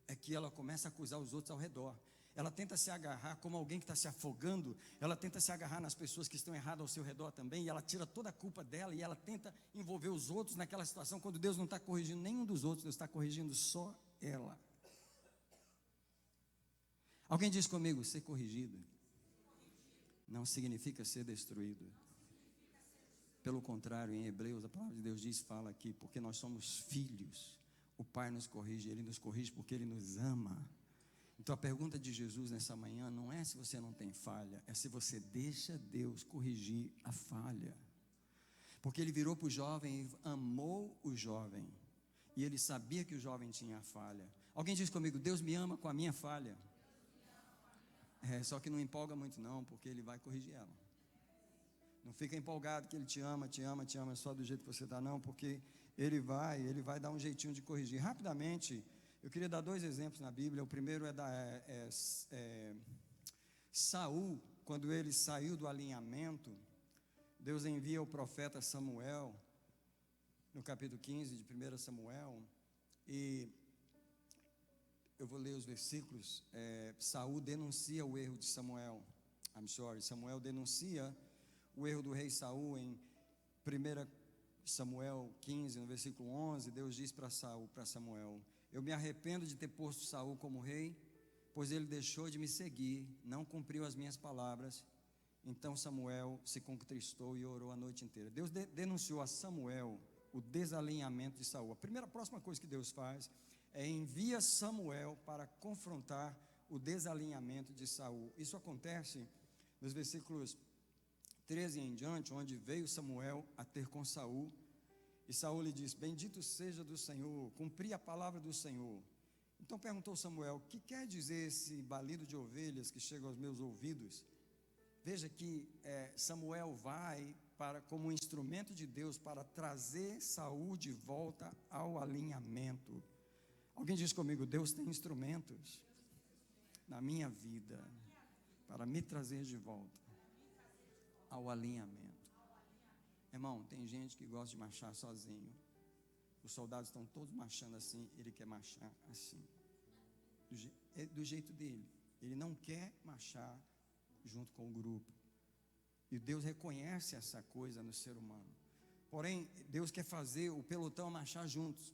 é que ela começa a acusar os outros ao redor. Ela tenta se agarrar como alguém que está se afogando, ela tenta se agarrar nas pessoas que estão erradas ao seu redor também, e ela tira toda a culpa dela, e ela tenta envolver os outros naquela situação, quando Deus não está corrigindo nenhum dos outros, Deus está corrigindo só ela. Alguém diz comigo: ser corrigido não significa ser destruído. Pelo contrário, em Hebreus, a palavra de Deus diz, fala aqui, porque nós somos filhos, o Pai nos corrige, Ele nos corrige porque Ele nos ama. Então a pergunta de Jesus nessa manhã não é se você não tem falha, é se você deixa Deus corrigir a falha. Porque Ele virou para o jovem e amou o jovem, e Ele sabia que o jovem tinha falha. Alguém diz comigo: Deus me ama com a minha falha. Só que não empolga muito não, porque Ele vai corrigir ela. Não fica empolgado que Ele te ama só do jeito que você está, não, porque Ele vai dar um jeitinho de corrigir. Rapidamente, eu queria dar 2 exemplos na Bíblia. O primeiro é Saul, quando ele saiu do alinhamento, Deus envia o profeta Samuel, no capítulo 15 de 1 Samuel, e eu vou ler os versículos. Saul denuncia o erro de Samuel. Samuel denuncia o erro do rei Saul em 1 Samuel 15, no versículo 11. Deus diz para Samuel: eu me arrependo de ter posto Saul como rei, pois ele deixou de me seguir, não cumpriu as minhas palavras. Então Samuel se contristou e orou a noite inteira. Deus denunciou a Samuel o desalinhamento de Saul. A próxima coisa que Deus faz é envia Samuel para confrontar o desalinhamento de Saul. Isso acontece nos versículos 13 em diante, onde veio Samuel a ter com Saul, e Saul lhe disse: bendito seja do Senhor, cumpri a palavra do Senhor. Então perguntou Samuel: o que quer dizer esse balido de ovelhas que chega aos meus ouvidos? Veja que Samuel vai como um instrumento de Deus para trazer Saul de volta ao alinhamento. Alguém diz comigo: Deus tem instrumentos na minha vida para me trazer de volta ao alinhamento. Irmão, tem gente que gosta de marchar sozinho. Os soldados estão todos marchando assim, ele quer marchar assim, do jeito dele. Ele não quer marchar junto com o grupo. E Deus reconhece essa coisa no ser humano. Porém, Deus quer fazer o pelotão marchar juntos.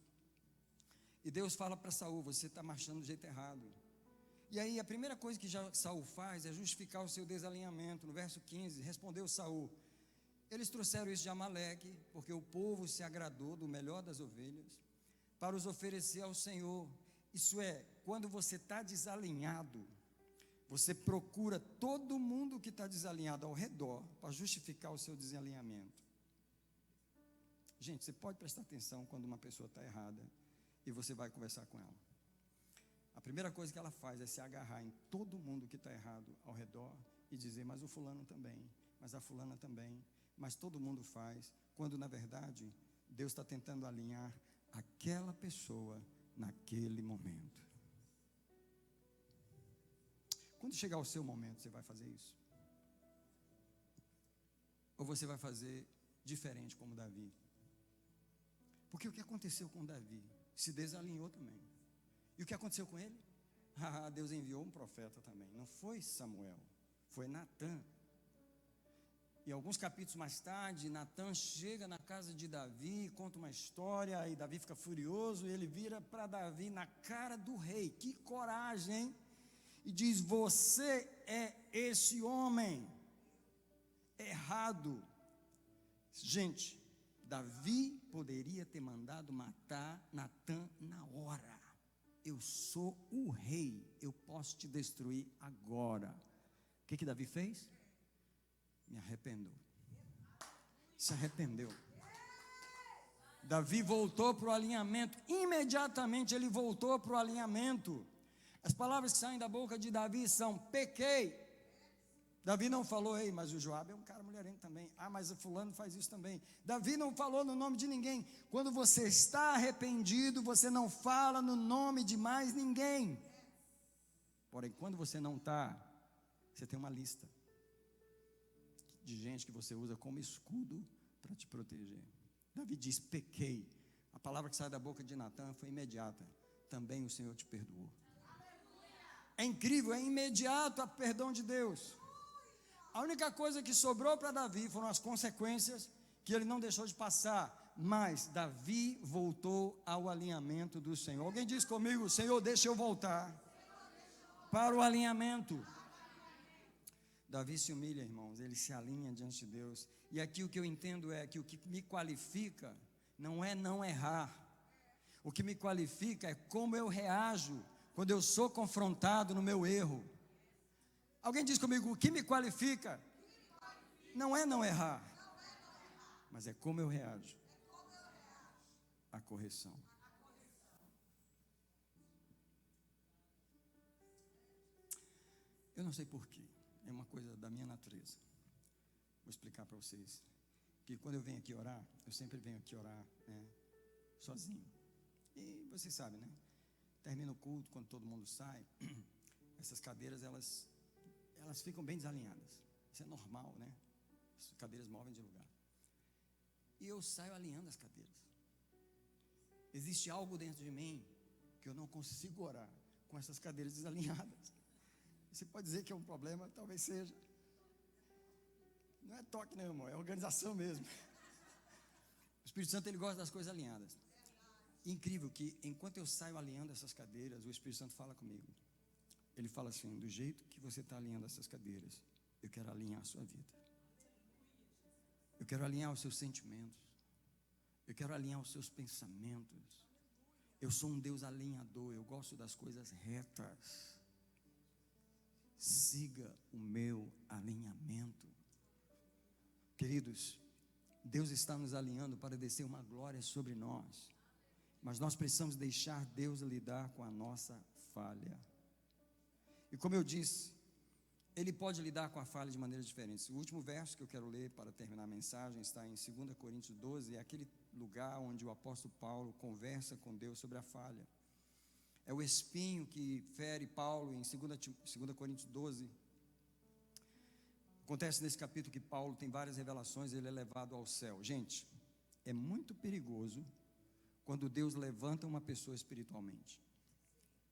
E Deus fala para Saul: você está marchando do jeito errado. E aí a primeira coisa que Saul faz é justificar o seu desalinhamento. No verso 15, respondeu Saul: eles trouxeram isso de Amaleque, porque o povo se agradou do melhor das ovelhas. para os oferecer ao Senhor. Isso é, quando você está desalinhado, você procura todo mundo que está desalinhado ao redor para justificar o seu desalinhamento. Gente, você pode prestar atenção quando uma pessoa está errada e você vai conversar com ela. A primeira coisa que ela faz é se agarrar em todo mundo que está errado ao redor e dizer, mas o fulano também, mas a fulana também, mas todo mundo faz, quando na verdade Deus está tentando alinhar aquela pessoa naquele momento. Quando chegar o seu momento, você vai fazer isso? Ou você vai fazer diferente como Davi? Porque o que aconteceu com Davi? Se desalinhou também. E o que aconteceu com ele? Deus enviou um profeta também. Não foi Samuel, foi Natã. E alguns capítulos mais tarde, Natã chega na casa de Davi, conta uma história, e Davi fica furioso, e ele vira para Davi na cara do rei. Que coragem, hein? E diz, você é esse homem errado. Gente, Davi poderia ter mandado matar Natã na hora. Eu sou o rei, eu posso te destruir agora. O que Davi fez? Me arrependeu. Se arrependeu. Davi voltou para o alinhamento. Imediatamente ele voltou para o alinhamento. As palavras que saem da boca de Davi são: pequei. Davi não falou, ei, mas o Joabe é um cara mulherengo também. Mas o fulano faz isso também. Davi não falou no nome de ninguém. Quando você está arrependido, você não fala no nome de mais ninguém. Porém, quando você não está, você tem uma lista de gente que você usa como escudo para te proteger. Davi diz, pequei. A palavra que sai da boca de Natã foi imediata. Também o Senhor te perdoou. É incrível, é imediato o perdão de Deus. A única coisa que sobrou para Davi foram as consequências que ele não deixou de passar. Mas Davi voltou ao alinhamento do Senhor. Alguém diz comigo, Senhor, deixa eu voltar para o alinhamento. Davi se humilha, irmãos, ele se alinha diante de Deus. E aqui o que eu entendo é que o que me qualifica não é não errar. O que me qualifica é como eu reajo quando eu sou confrontado no meu erro. Alguém diz comigo, o que me qualifica não é não errar, mas é como eu reajo à correção. Eu não sei porquê, é uma coisa da minha natureza. Vou explicar para vocês. Que quando eu venho aqui orar, eu sempre venho aqui orar, sozinho. E vocês sabem, né? Termina o culto, quando todo mundo sai, essas cadeiras, elas ficam bem desalinhadas. Isso é normal, né? As cadeiras movem de lugar. E eu saio alinhando as cadeiras. Existe algo dentro de mim que eu não consigo orar com essas cadeiras desalinhadas. Você pode dizer que é um problema, talvez seja. Não é toque não, irmão, é organização mesmo. O Espírito Santo, ele gosta das coisas alinhadas. Incrível que enquanto eu saio alinhando essas cadeiras, o Espírito Santo fala comigo. Ele fala assim, do jeito que você está alinhando essas cadeiras, eu quero alinhar a sua vida. Eu quero alinhar os seus sentimentos. Eu quero alinhar os seus pensamentos. Eu sou um Deus alinhador, eu gosto das coisas retas. Siga o meu alinhamento. Queridos, Deus está nos alinhando para descer uma glória sobre nós. Mas nós precisamos deixar Deus lidar com a nossa falha. E como eu disse, Ele pode lidar com a falha de maneiras diferentes. O último verso que eu quero ler para terminar a mensagem está em 2 Coríntios 12, é aquele lugar onde o apóstolo Paulo conversa com Deus sobre a falha. É o espinho que fere Paulo em 2 Coríntios 12. Acontece nesse capítulo que Paulo tem várias revelações, ele é levado ao céu. Gente, é muito perigoso quando Deus levanta uma pessoa espiritualmente.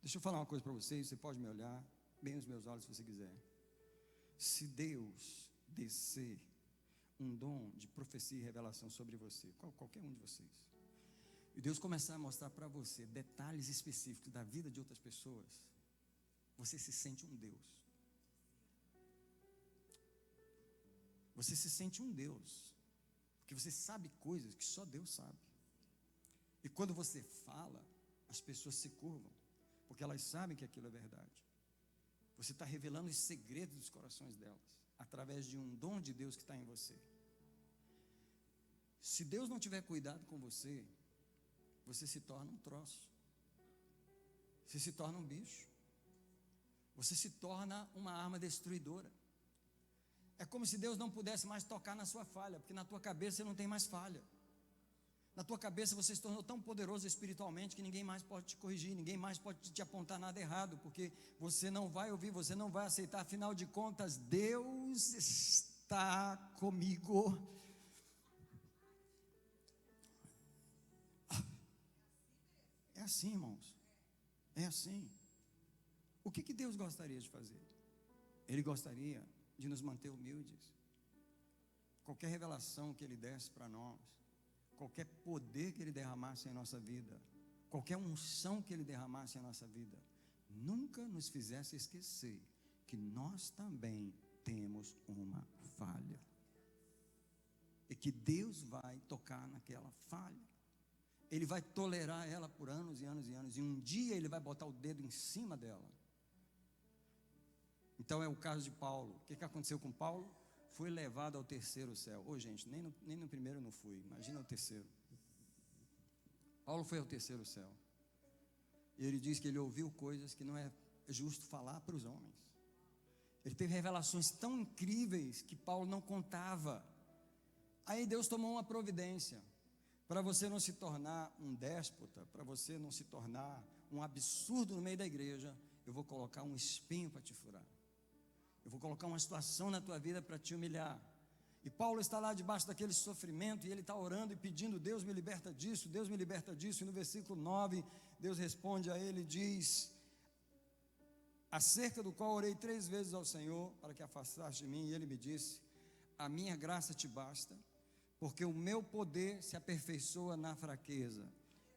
Deixa eu falar uma coisa para vocês, você pode me olhar bem nos meus olhos se você quiser. Se Deus descer um dom de profecia e revelação sobre você, qualquer um de vocês, e Deus começar a mostrar para você detalhes específicos da vida de outras pessoas, você se sente um Deus. Você se sente um Deus, porque você sabe coisas que só Deus sabe. E quando você fala, as pessoas se curvam, porque elas sabem que aquilo é verdade. Você está revelando os segredos dos corações delas, através de um dom de Deus que está em você. Se Deus não tiver cuidado com você, você se torna um troço, você se torna um bicho, você se torna uma arma destruidora. É como se Deus não pudesse mais tocar na sua falha, porque na tua cabeça você não tem mais falha. Na tua cabeça você se tornou tão poderoso espiritualmente que ninguém mais pode te corrigir, ninguém mais pode te apontar nada errado, porque você não vai ouvir, você não vai aceitar. Afinal de contas, Deus está comigo. É assim, irmãos, é assim. O que Deus gostaria de fazer? Ele gostaria de nos manter humildes. Qualquer revelação que Ele desse para nós, qualquer poder que Ele derramasse em nossa vida, qualquer unção que Ele derramasse em nossa vida, nunca nos fizesse esquecer que nós também temos uma falha, e que Deus vai tocar naquela falha. Ele vai tolerar ela por anos e anos e anos, e um dia Ele vai botar o dedo em cima dela. Então é o caso de Paulo. O que aconteceu com Paulo? Foi levado ao terceiro céu. Gente, nem no primeiro eu não fui, imagina o terceiro. Paulo foi ao terceiro céu, e ele diz que ele ouviu coisas que não é justo falar para os homens. Ele teve revelações tão incríveis que Paulo não contava. Aí Deus tomou uma providência, para você não se tornar um déspota, para você não se tornar um absurdo no meio da igreja. Eu vou colocar um espinho para te furar, eu vou colocar uma situação na tua vida para te humilhar. E Paulo está lá debaixo daquele sofrimento, e ele está orando e pedindo: Deus me liberta disso, Deus me liberta disso. E no versículo 9, Deus responde a ele e diz: acerca do qual orei 3 vezes ao Senhor, para que afastasse de mim, e ele me disse: a minha graça te basta, porque o meu poder se aperfeiçoa na fraqueza.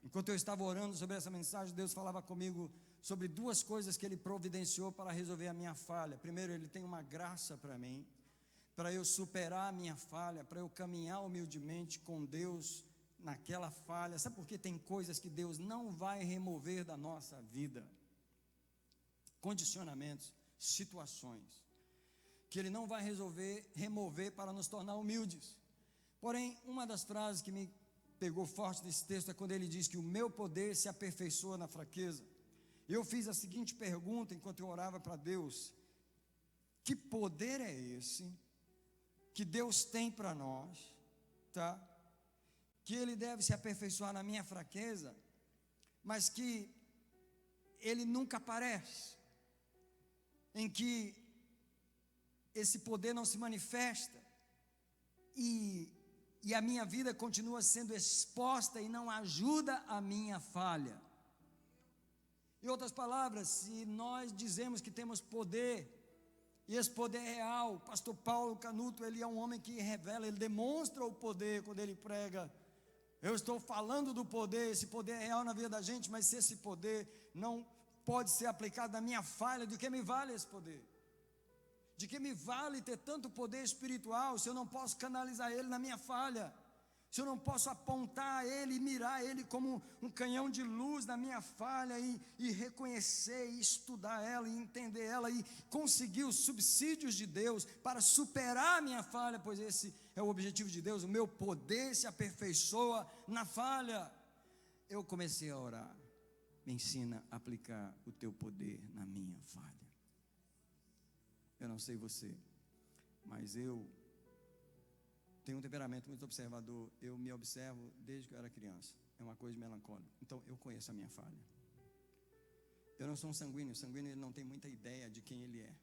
Enquanto eu estava orando sobre essa mensagem, Deus falava comigo sobre 2 coisas que Ele providenciou para resolver a minha falha. Primeiro, Ele tem uma graça para mim, para eu superar a minha falha, para eu caminhar humildemente com Deus naquela falha. Sabe por que tem coisas que Deus não vai remover da nossa vida? Condicionamentos, situações, que Ele não vai remover para nos tornar humildes. Porém, uma das frases que me pegou forte nesse texto é quando Ele diz que o meu poder se aperfeiçoa na fraqueza. Eu fiz a seguinte pergunta enquanto eu orava para Deus: que poder é esse que Deus tem para nós, tá? Que Ele deve se aperfeiçoar na minha fraqueza, mas que Ele nunca aparece, em que esse poder não se manifesta, e a minha vida continua sendo exposta e não ajuda a minha falha. Em outras palavras, se nós dizemos que temos poder, e esse poder é real, o pastor Paulo Canuto, ele é um homem que revela, ele demonstra o poder quando ele prega. Eu estou falando do poder, esse poder é real na vida da gente, mas se esse poder não pode ser aplicado na minha falha, de que me vale esse poder? De que me vale ter tanto poder espiritual, se eu não posso canalizar ele na minha falha? Se eu não posso apontar ele e mirar ele como um canhão de luz na minha falha, e reconhecer, e estudar ela, e entender ela, e conseguir os subsídios de Deus para superar a minha falha, pois esse é o objetivo de Deus. O meu poder se aperfeiçoa na falha. Eu comecei a orar: me ensina a aplicar o teu poder na minha falha. Eu não sei você, mas eu tenho um temperamento muito observador. Eu me observo desde que eu era criança. É uma coisa melancólica. Então eu conheço a minha falha. Eu não sou um sanguíneo. O sanguíneo, ele não tem muita ideia de quem ele é.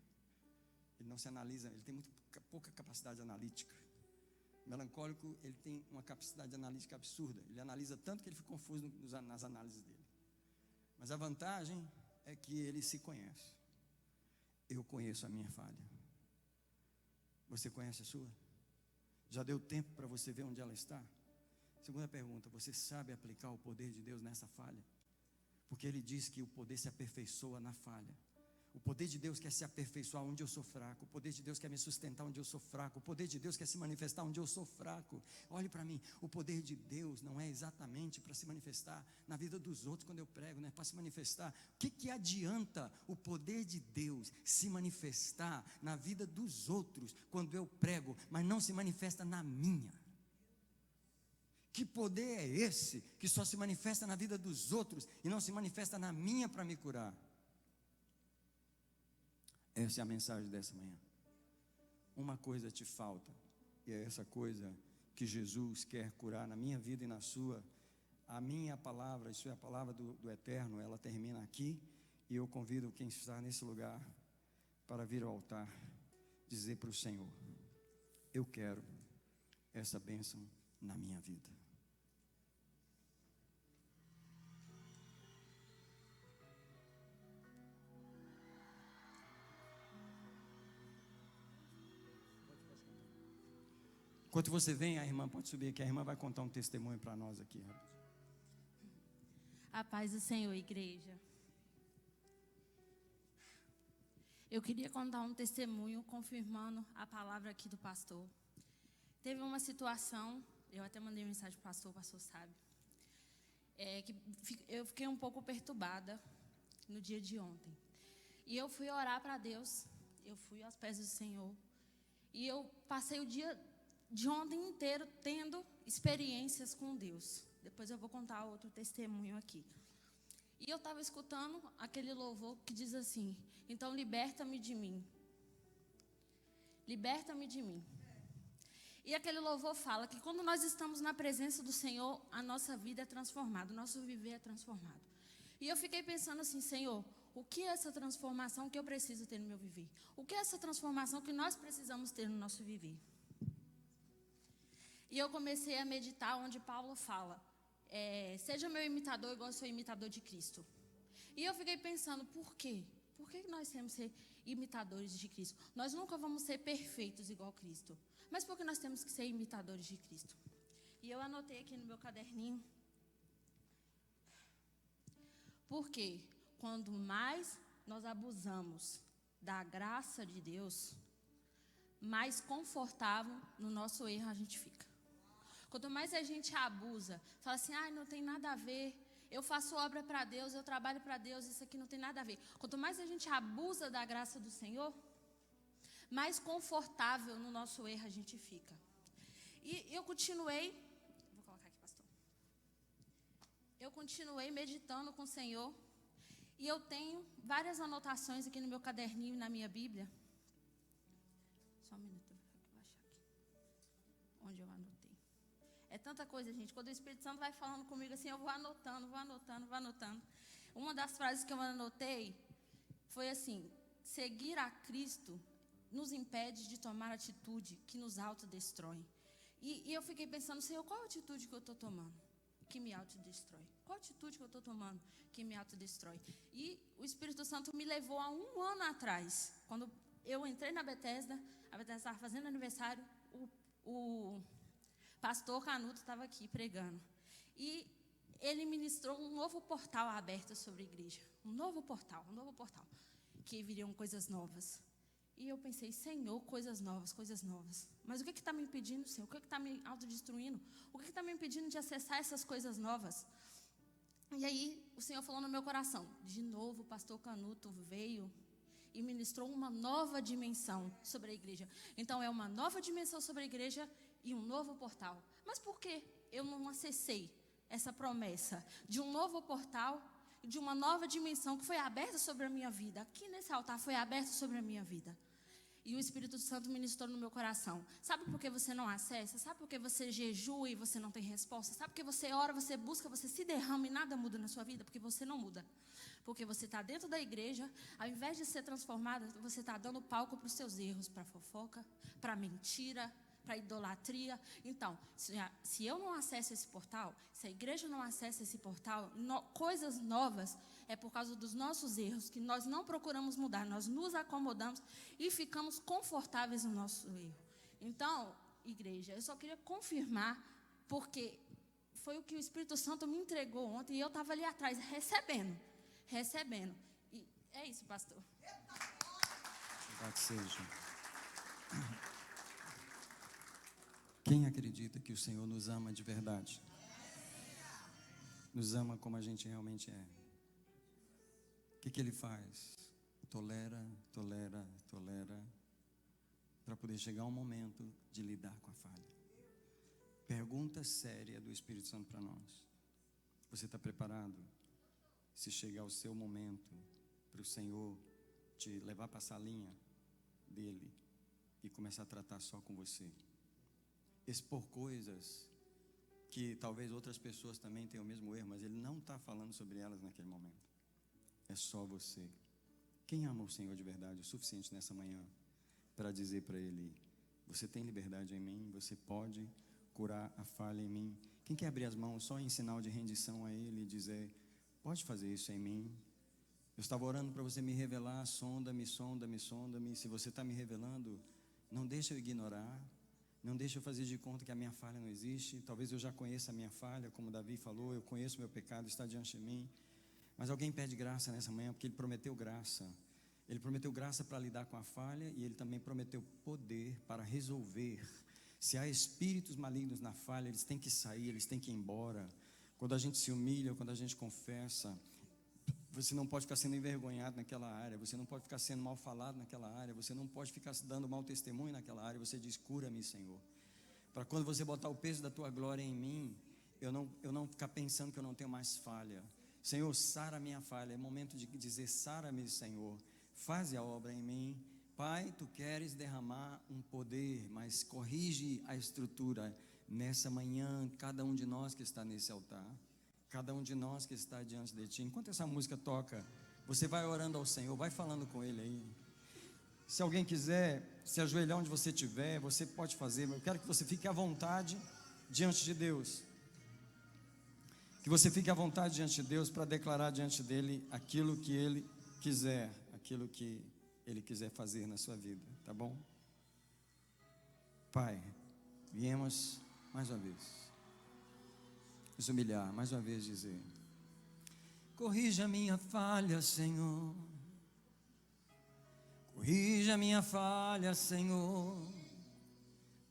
Ele não se analisa, ele tem muito pouca capacidade analítica. O melancólico, ele tem uma capacidade analítica absurda. Ele analisa tanto que ele fica confuso nas análises dele. Mas a vantagem é que ele se conhece. Eu conheço a minha falha. Você conhece a sua? Já deu tempo para você ver onde ela está? Segunda pergunta: você sabe aplicar o poder de Deus nessa falha? Porque Ele diz que o poder se aperfeiçoa na falha. O poder de Deus quer se aperfeiçoar onde eu sou fraco. O poder de Deus quer me sustentar onde eu sou fraco. O poder de Deus quer se manifestar onde eu sou fraco. Olhe para mim, o poder de Deus não é exatamente para se manifestar na vida dos outros quando eu prego, né? Para se manifestar. O que adianta o poder de Deus se manifestar na vida dos outros quando eu prego, mas não se manifesta na minha? Que poder é esse que só se manifesta na vida dos outros e não se manifesta na minha para me curar? Essa é a mensagem dessa manhã. Uma coisa te falta, e é essa coisa que Jesus quer curar na minha vida e na sua. A minha palavra, isso é a palavra do Eterno, ela termina aqui, e eu convido quem está nesse lugar para vir ao altar, dizer para o Senhor: eu quero essa bênção na minha vida. Enquanto você vem, a irmã pode subir aqui, a irmã vai contar um testemunho para nós aqui. A paz do Senhor, igreja. Eu queria contar um testemunho confirmando a palavra aqui do pastor. Teve uma situação, eu até mandei mensagem para o pastor sabe, que eu fiquei um pouco perturbada no dia de ontem. E eu fui orar para Deus, eu fui aos pés do Senhor, e eu passei o dia de ontem inteiro tendo experiências com Deus. Depois eu vou contar outro testemunho aqui. E eu estava escutando aquele louvor que diz assim: então liberta-me de mim. Liberta-me de mim. E aquele louvor fala que quando nós estamos na presença do Senhor, a nossa vida é transformada, o nosso viver é transformado. E eu fiquei pensando assim: Senhor, o que é essa transformação que eu preciso ter no meu viver? O que é essa transformação que nós precisamos ter no nosso viver? E eu comecei a meditar onde Paulo fala: seja meu imitador igual eu sou imitador de Cristo. E eu fiquei pensando, por quê? Por que nós temos que ser imitadores de Cristo? Nós nunca vamos ser perfeitos igual Cristo. Mas por que nós temos que ser imitadores de Cristo? E eu anotei aqui no meu caderninho. Porque quando mais nós abusamos da graça de Deus, mais confortável no nosso erro a gente fica. Quanto mais a gente abusa, fala assim: não tem nada a ver, eu faço obra para Deus, eu trabalho para Deus, isso aqui não tem nada a ver. Quanto mais a gente abusa da graça do Senhor, mais confortável no nosso erro a gente fica. E eu continuei, vou colocar aqui, pastor. Eu continuei meditando com o Senhor, e eu tenho várias anotações aqui no meu caderninho e na minha Bíblia. Só um minuto, eu vou achar aqui. Onde eu anotei. É tanta coisa, gente. Quando o Espírito Santo vai falando comigo assim, eu vou anotando. Uma das frases que eu anotei foi assim: seguir a Cristo nos impede de tomar atitude que nos autodestrói. E eu fiquei pensando: Senhor, qual a atitude que eu estou tomando que me autodestrói? Qual a atitude que eu estou tomando que me autodestrói? E o Espírito Santo me levou a 1 ano atrás, quando eu entrei na Bethesda, a Bethesda estava fazendo aniversário, o pastor Canuto estava aqui pregando. E ele ministrou um novo portal aberto sobre a igreja. Um novo portal. Que viriam coisas novas. E eu pensei: Senhor, coisas novas. Mas o que está me impedindo, Senhor? O que está me autodestruindo? O que está me impedindo de acessar essas coisas novas? E aí o Senhor falou no meu coração. De novo o pastor Canuto veio e ministrou uma nova dimensão sobre a igreja. Então é uma nova dimensão sobre a igreja e um novo portal. Mas por que eu não acessei essa promessa de um novo portal, de uma nova dimensão que foi aberta sobre a minha vida? Aqui nesse altar foi aberto sobre a minha vida. E o Espírito Santo ministrou no meu coração. Sabe por que você não acessa? Sabe por que você jejua e você não tem resposta? Sabe por que você ora, você busca, você se derrama e nada muda na sua vida? Porque você não muda. Porque você está dentro da igreja, ao invés de ser transformada, você está dando palco para os seus erros, para fofoca, para mentira, para idolatria. Então, se eu não acesso esse portal, se a igreja não acessa esse portal, coisas novas, é por causa dos nossos erros, que nós não procuramos mudar, nós nos acomodamos e ficamos confortáveis no nosso erro. Então, igreja, eu só queria confirmar, porque foi o que o Espírito Santo me entregou ontem, e eu estava ali atrás, recebendo. E é isso, pastor. Que seja. Quem acredita que o Senhor nos ama de verdade? Nos ama como a gente realmente é. O que Ele faz? Tolera, tolera, tolera, para poder chegar um momento de lidar com a falha. Pergunta séria do Espírito Santo para nós. Você está preparado? Se chegar o seu momento para o Senhor te levar para a salinha dele e começar a tratar só com você, expor coisas que talvez outras pessoas também tenham o mesmo erro, mas ele não está falando sobre elas naquele momento. É só você. Quem ama o Senhor de verdade o suficiente nessa manhã para dizer para ele: você tem liberdade em mim, você pode curar a falha em mim? Quem quer abrir as mãos só em sinal de rendição a ele e dizer: pode fazer isso em mim? Eu estava orando para você me revelar, sonda-me, sonda-me, sonda-me. Se você está me revelando, não deixa eu ignorar, não deixa eu fazer de conta que a minha falha não existe. Talvez eu já conheça a minha falha, como Davi falou, eu conheço meu pecado, está diante de mim. Mas alguém pede graça nessa manhã, porque ele prometeu graça. Ele prometeu graça para lidar com a falha, e ele também prometeu poder para resolver. Se há espíritos malignos na falha, eles têm que sair, eles têm que ir embora. Quando a gente se humilha, quando a gente confessa, você não pode ficar sendo envergonhado naquela área, você não pode ficar sendo mal falado naquela área, você não pode ficar dando mau testemunho naquela área. Você diz: cura-me, Senhor, para quando você botar o peso da tua glória em mim, eu não ficar pensando que eu não tenho mais falha. Senhor, sara a minha falha. É momento de dizer: sara-me, Senhor, faze a obra em mim. Pai, tu queres derramar um poder, mas corrige a estrutura nessa manhã. Cada um de nós que está nesse altar, cada um de nós que está diante de ti, enquanto essa música toca, você vai orando ao Senhor, vai falando com Ele aí. Se alguém quiser se ajoelhar onde você estiver, você pode fazer, mas eu quero que você fique à vontade diante de Deus. Que você fique à vontade diante de Deus para declarar diante dEle aquilo que Ele quiser, aquilo que Ele quiser fazer na sua vida, tá bom? Pai, viemos mais uma vez nos humilhar, mais uma vez dizer: corrija a minha falha, Senhor. Corrija a minha falha, Senhor.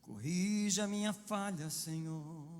Corrija a minha falha, Senhor.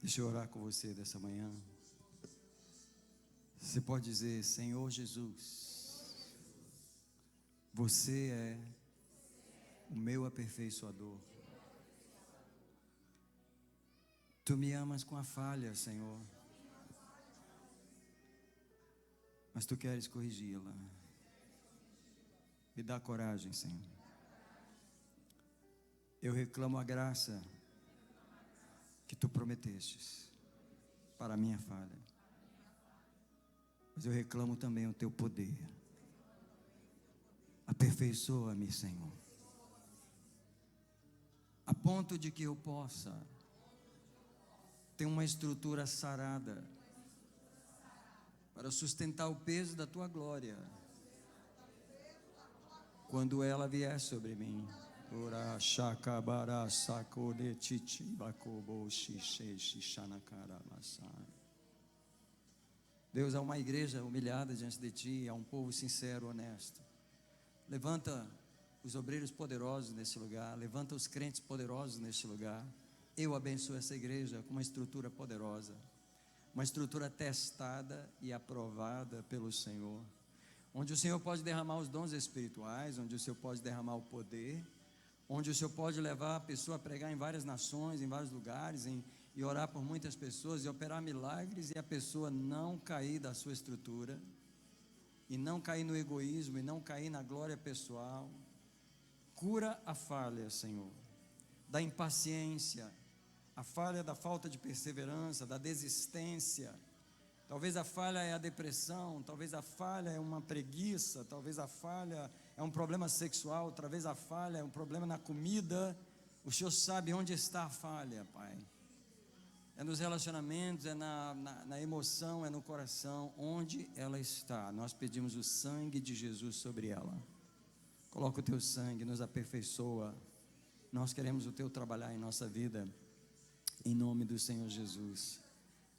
Deixa eu orar com você dessa manhã. Você pode dizer: Senhor Jesus, você é o meu aperfeiçoador. Tu me amas com a falha, Senhor, mas tu queres corrigi-la. Me dá coragem, Senhor. Eu reclamo a graça que tu prometestes para a minha falha, mas eu reclamo também o teu poder. Aperfeiçoa-me, Senhor, a ponto de que eu possa ter uma estrutura sarada para sustentar o peso da tua glória quando ela vier sobre mim. Ora shakabara sakode chichi bakobo shishe shishanakara masai. Deus, há uma igreja humilhada diante de ti, há um povo sincero, honesto. Levanta os obreiros poderosos nesse lugar, levanta os crentes poderosos neste lugar. Eu abençoo essa igreja com uma estrutura poderosa, uma estrutura testada e aprovada pelo Senhor, onde o Senhor pode derramar os dons espirituais, onde o Senhor pode derramar o poder, onde o Senhor pode levar a pessoa a pregar em várias nações, em vários lugares, e orar por muitas pessoas, e operar milagres, e a pessoa não cair da sua estrutura, e não cair no egoísmo, e não cair na glória pessoal. Cura a falha, Senhor, da impaciência, a falha da falta de perseverança, da desistência. Talvez a falha é a depressão, talvez a falha é uma preguiça, talvez a falha é um problema sexual, talvez a falha é um problema na comida. O Senhor sabe onde está a falha, Pai. É nos relacionamentos, é na emoção, é no coração, onde ela está. Nós pedimos o sangue de Jesus sobre ela. Coloca o teu sangue, nos aperfeiçoa. Nós queremos o teu trabalhar em nossa vida, em nome do Senhor Jesus.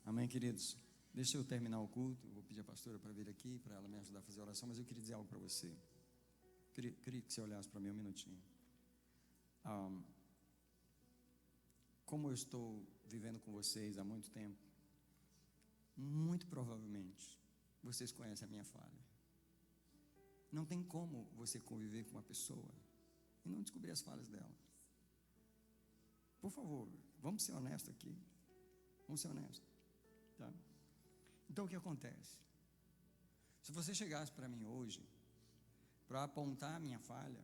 Amém, queridos? Deixa eu terminar o culto. Vou pedir a pastora para vir aqui, para ela me ajudar a fazer a oração, mas eu queria dizer algo para você. Queria que você olhasse para mim um minutinho. Como eu estou vivendo com vocês há muito tempo, muito provavelmente vocês conhecem a minha falha. Não tem como você conviver com uma pessoa e não descobrir as falhas dela. Por favor, vamos ser honestos aqui. Vamos ser honestos, tá? Então o que acontece? Se você chegasse para mim hoje para apontar a minha falha,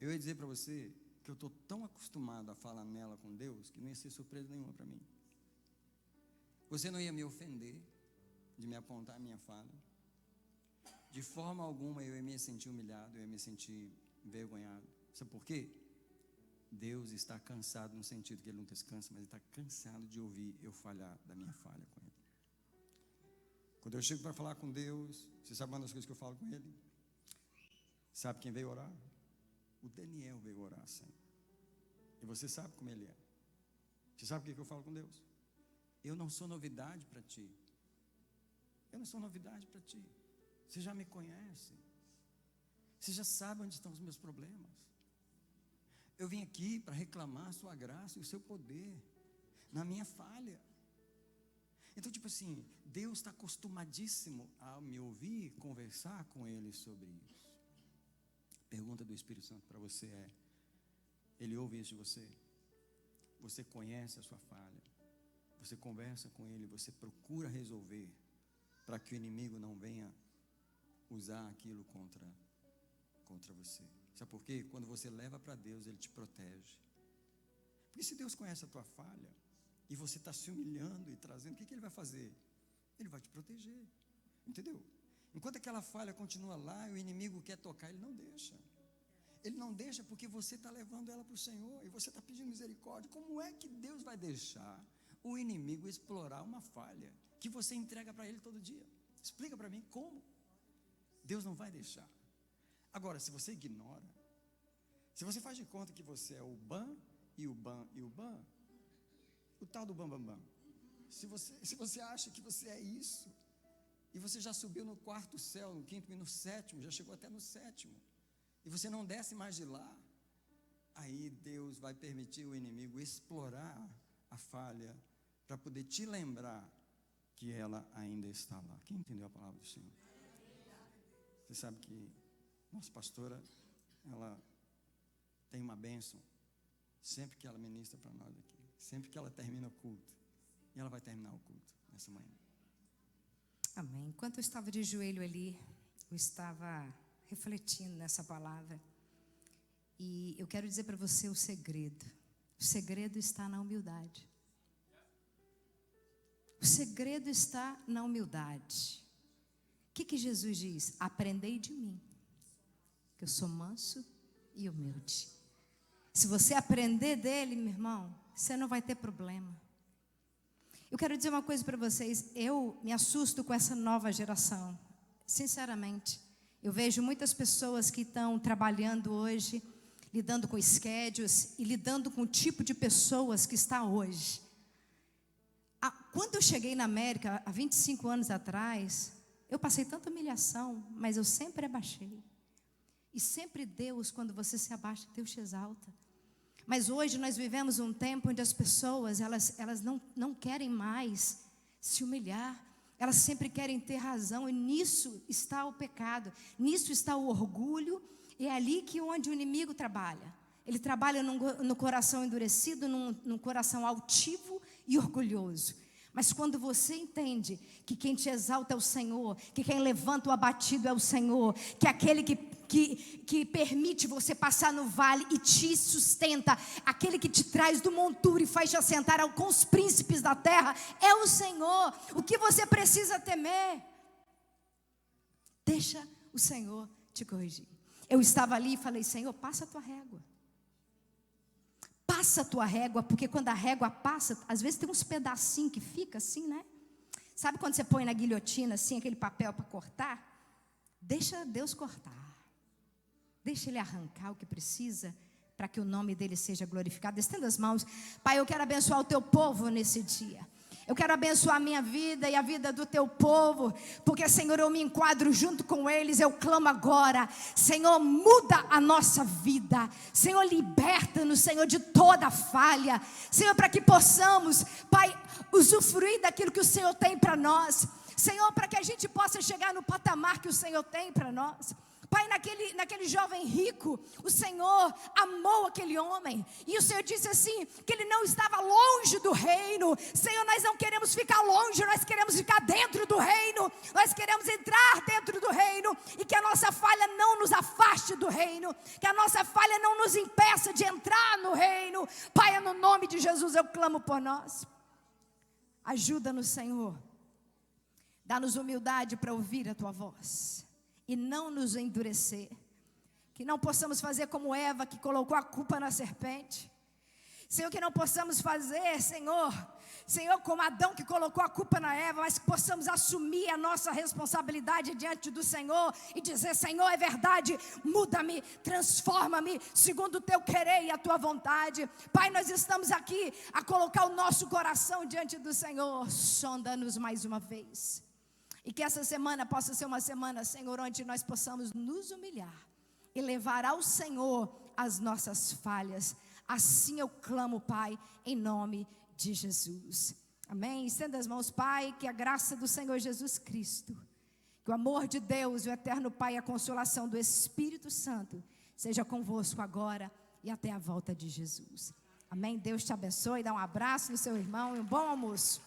eu ia dizer para você que eu estou tão acostumado a falar nela com Deus que não ia ser surpresa nenhuma para mim. Você não ia me ofender de me apontar a minha falha. De forma alguma eu ia me sentir humilhado, eu ia me sentir envergonhado. Sabe por quê? Deus está cansado, no sentido que Ele não descansa, mas Ele está cansado de ouvir eu falhar da minha falha com Ele. Quando eu chego para falar com Deus, você sabe uma das coisas que eu falo com Ele? Sabe quem veio orar? O Daniel veio orar, Senhor. E você sabe como ele é. Você sabe o que eu falo com Deus? Eu não sou novidade para ti. Eu não sou novidade para ti. Você já me conhece. Você já sabe onde estão os meus problemas. Eu vim aqui para reclamar a sua graça e o seu poder na minha falha. Então, tipo assim, Deus está acostumadíssimo a me ouvir e conversar com Ele sobre isso. A pergunta do Espírito Santo para você é: Ele ouve isso de você? Você conhece a sua falha? Você conversa com Ele, você procura resolver para que o inimigo não venha usar aquilo contra você. Sabe por quê? Quando você leva para Deus, Ele te protege. Porque se Deus conhece a tua falha e você está se humilhando e trazendo, o que Ele vai fazer? Ele vai te proteger, entendeu? Enquanto aquela falha continua lá e o inimigo quer tocar, ele não deixa. Ele não deixa porque você está levando ela para o Senhor e você está pedindo misericórdia. Como é que Deus vai deixar o inimigo explorar uma falha que você entrega para ele todo dia? Explica para mim como. Deus não vai deixar. Agora, se você ignora, se você faz de conta que você é o ban e o ban e o ban, o tal do bam bam bam, se você acha que você é isso, e você já subiu no quarto céu, no quinto e no sétimo, já chegou até no sétimo, e você não desce mais de lá, aí Deus vai permitir o inimigo explorar a falha para poder te lembrar que ela ainda está lá. Quem entendeu a palavra do Senhor? Você sabe que nossa pastora, ela tem uma bênção sempre que ela ministra para nós aqui, sempre que ela termina o culto, e ela vai terminar o culto nessa manhã. Amém. Enquanto eu estava de joelho ali, eu estava refletindo nessa palavra, e eu quero dizer para você o segredo está na humildade. O segredo está na humildade. O que Jesus diz? Aprendei de mim, que eu sou manso e humilde. Se você aprender dele, meu irmão, você não vai ter problema. Eu quero dizer uma coisa para vocês. Eu me assusto com essa nova geração. Sinceramente, eu vejo muitas pessoas que estão trabalhando hoje, lidando com schedules e lidando com o tipo de pessoas que está hoje. Quando eu cheguei na América, há 25 anos atrás, eu passei tanta humilhação, mas eu sempre abaixei. E sempre Deus, quando você se abaixa, Deus te exalta. Mas hoje nós vivemos um tempo onde as pessoas, elas não querem mais se humilhar. Elas sempre querem ter razão, e nisso está o pecado, nisso está o orgulho, e é ali que onde o inimigo trabalha. Ele trabalha no coração endurecido, num coração altivo e orgulhoso. Mas quando você entende que quem te exalta é o Senhor, que quem levanta o abatido é o Senhor, que aquele que permite você passar no vale e te sustenta, aquele que te traz do monturo e faz te assentar com os príncipes da terra, é o Senhor. O que você precisa temer? Deixa o Senhor te corrigir. Eu estava ali e falei: Senhor, passa a tua régua. Passa a tua régua, porque quando a régua passa, às vezes tem uns pedacinhos que fica assim, né? Sabe quando você põe na guilhotina assim, aquele papel para cortar? Deixa Deus cortar. Deixa Ele arrancar o que precisa para que o nome dEle seja glorificado. Estenda as mãos. Pai, eu quero abençoar o teu povo nesse dia. Eu quero abençoar a minha vida e a vida do teu povo, porque, Senhor, eu me enquadro junto com eles. Eu clamo agora: Senhor, muda a nossa vida. Senhor, liberta-nos, Senhor, de toda falha. Senhor, para que possamos, Pai, usufruir daquilo que o Senhor tem para nós. Senhor, para que a gente possa chegar no patamar que o Senhor tem para nós. Pai, naquele jovem rico, o Senhor amou aquele homem. E o Senhor disse assim, que ele não estava longe do reino. Senhor, nós não queremos ficar longe, nós queremos ficar dentro do reino. Nós queremos entrar dentro do reino. E que a nossa falha não nos afaste do reino. Que a nossa falha não nos impeça de entrar no reino. Pai, no nome de Jesus eu clamo por nós. Ajuda-nos, Senhor. Dá-nos humildade para ouvir a Tua voz. E não nos endurecer. Que não possamos fazer como Eva, que colocou a culpa na serpente. Senhor, que não possamos fazer, Senhor, como Adão, que colocou a culpa na Eva, mas que possamos assumir a nossa responsabilidade diante do Senhor e dizer: Senhor, é verdade, muda-me, transforma-me segundo o teu querer e a tua vontade. Pai, nós estamos aqui a colocar o nosso coração diante do Senhor. Sonda-nos mais uma vez. E que essa semana possa ser uma semana, Senhor, onde nós possamos nos humilhar e levar ao Senhor as nossas falhas. Assim eu clamo, Pai, em nome de Jesus. Amém? Estenda as mãos, Pai, que a graça do Senhor Jesus Cristo, que o amor de Deus, o eterno Pai, e a consolação do Espírito Santo seja convosco agora e até a volta de Jesus. Amém? Deus te abençoe, dá um abraço no seu irmão e um bom almoço.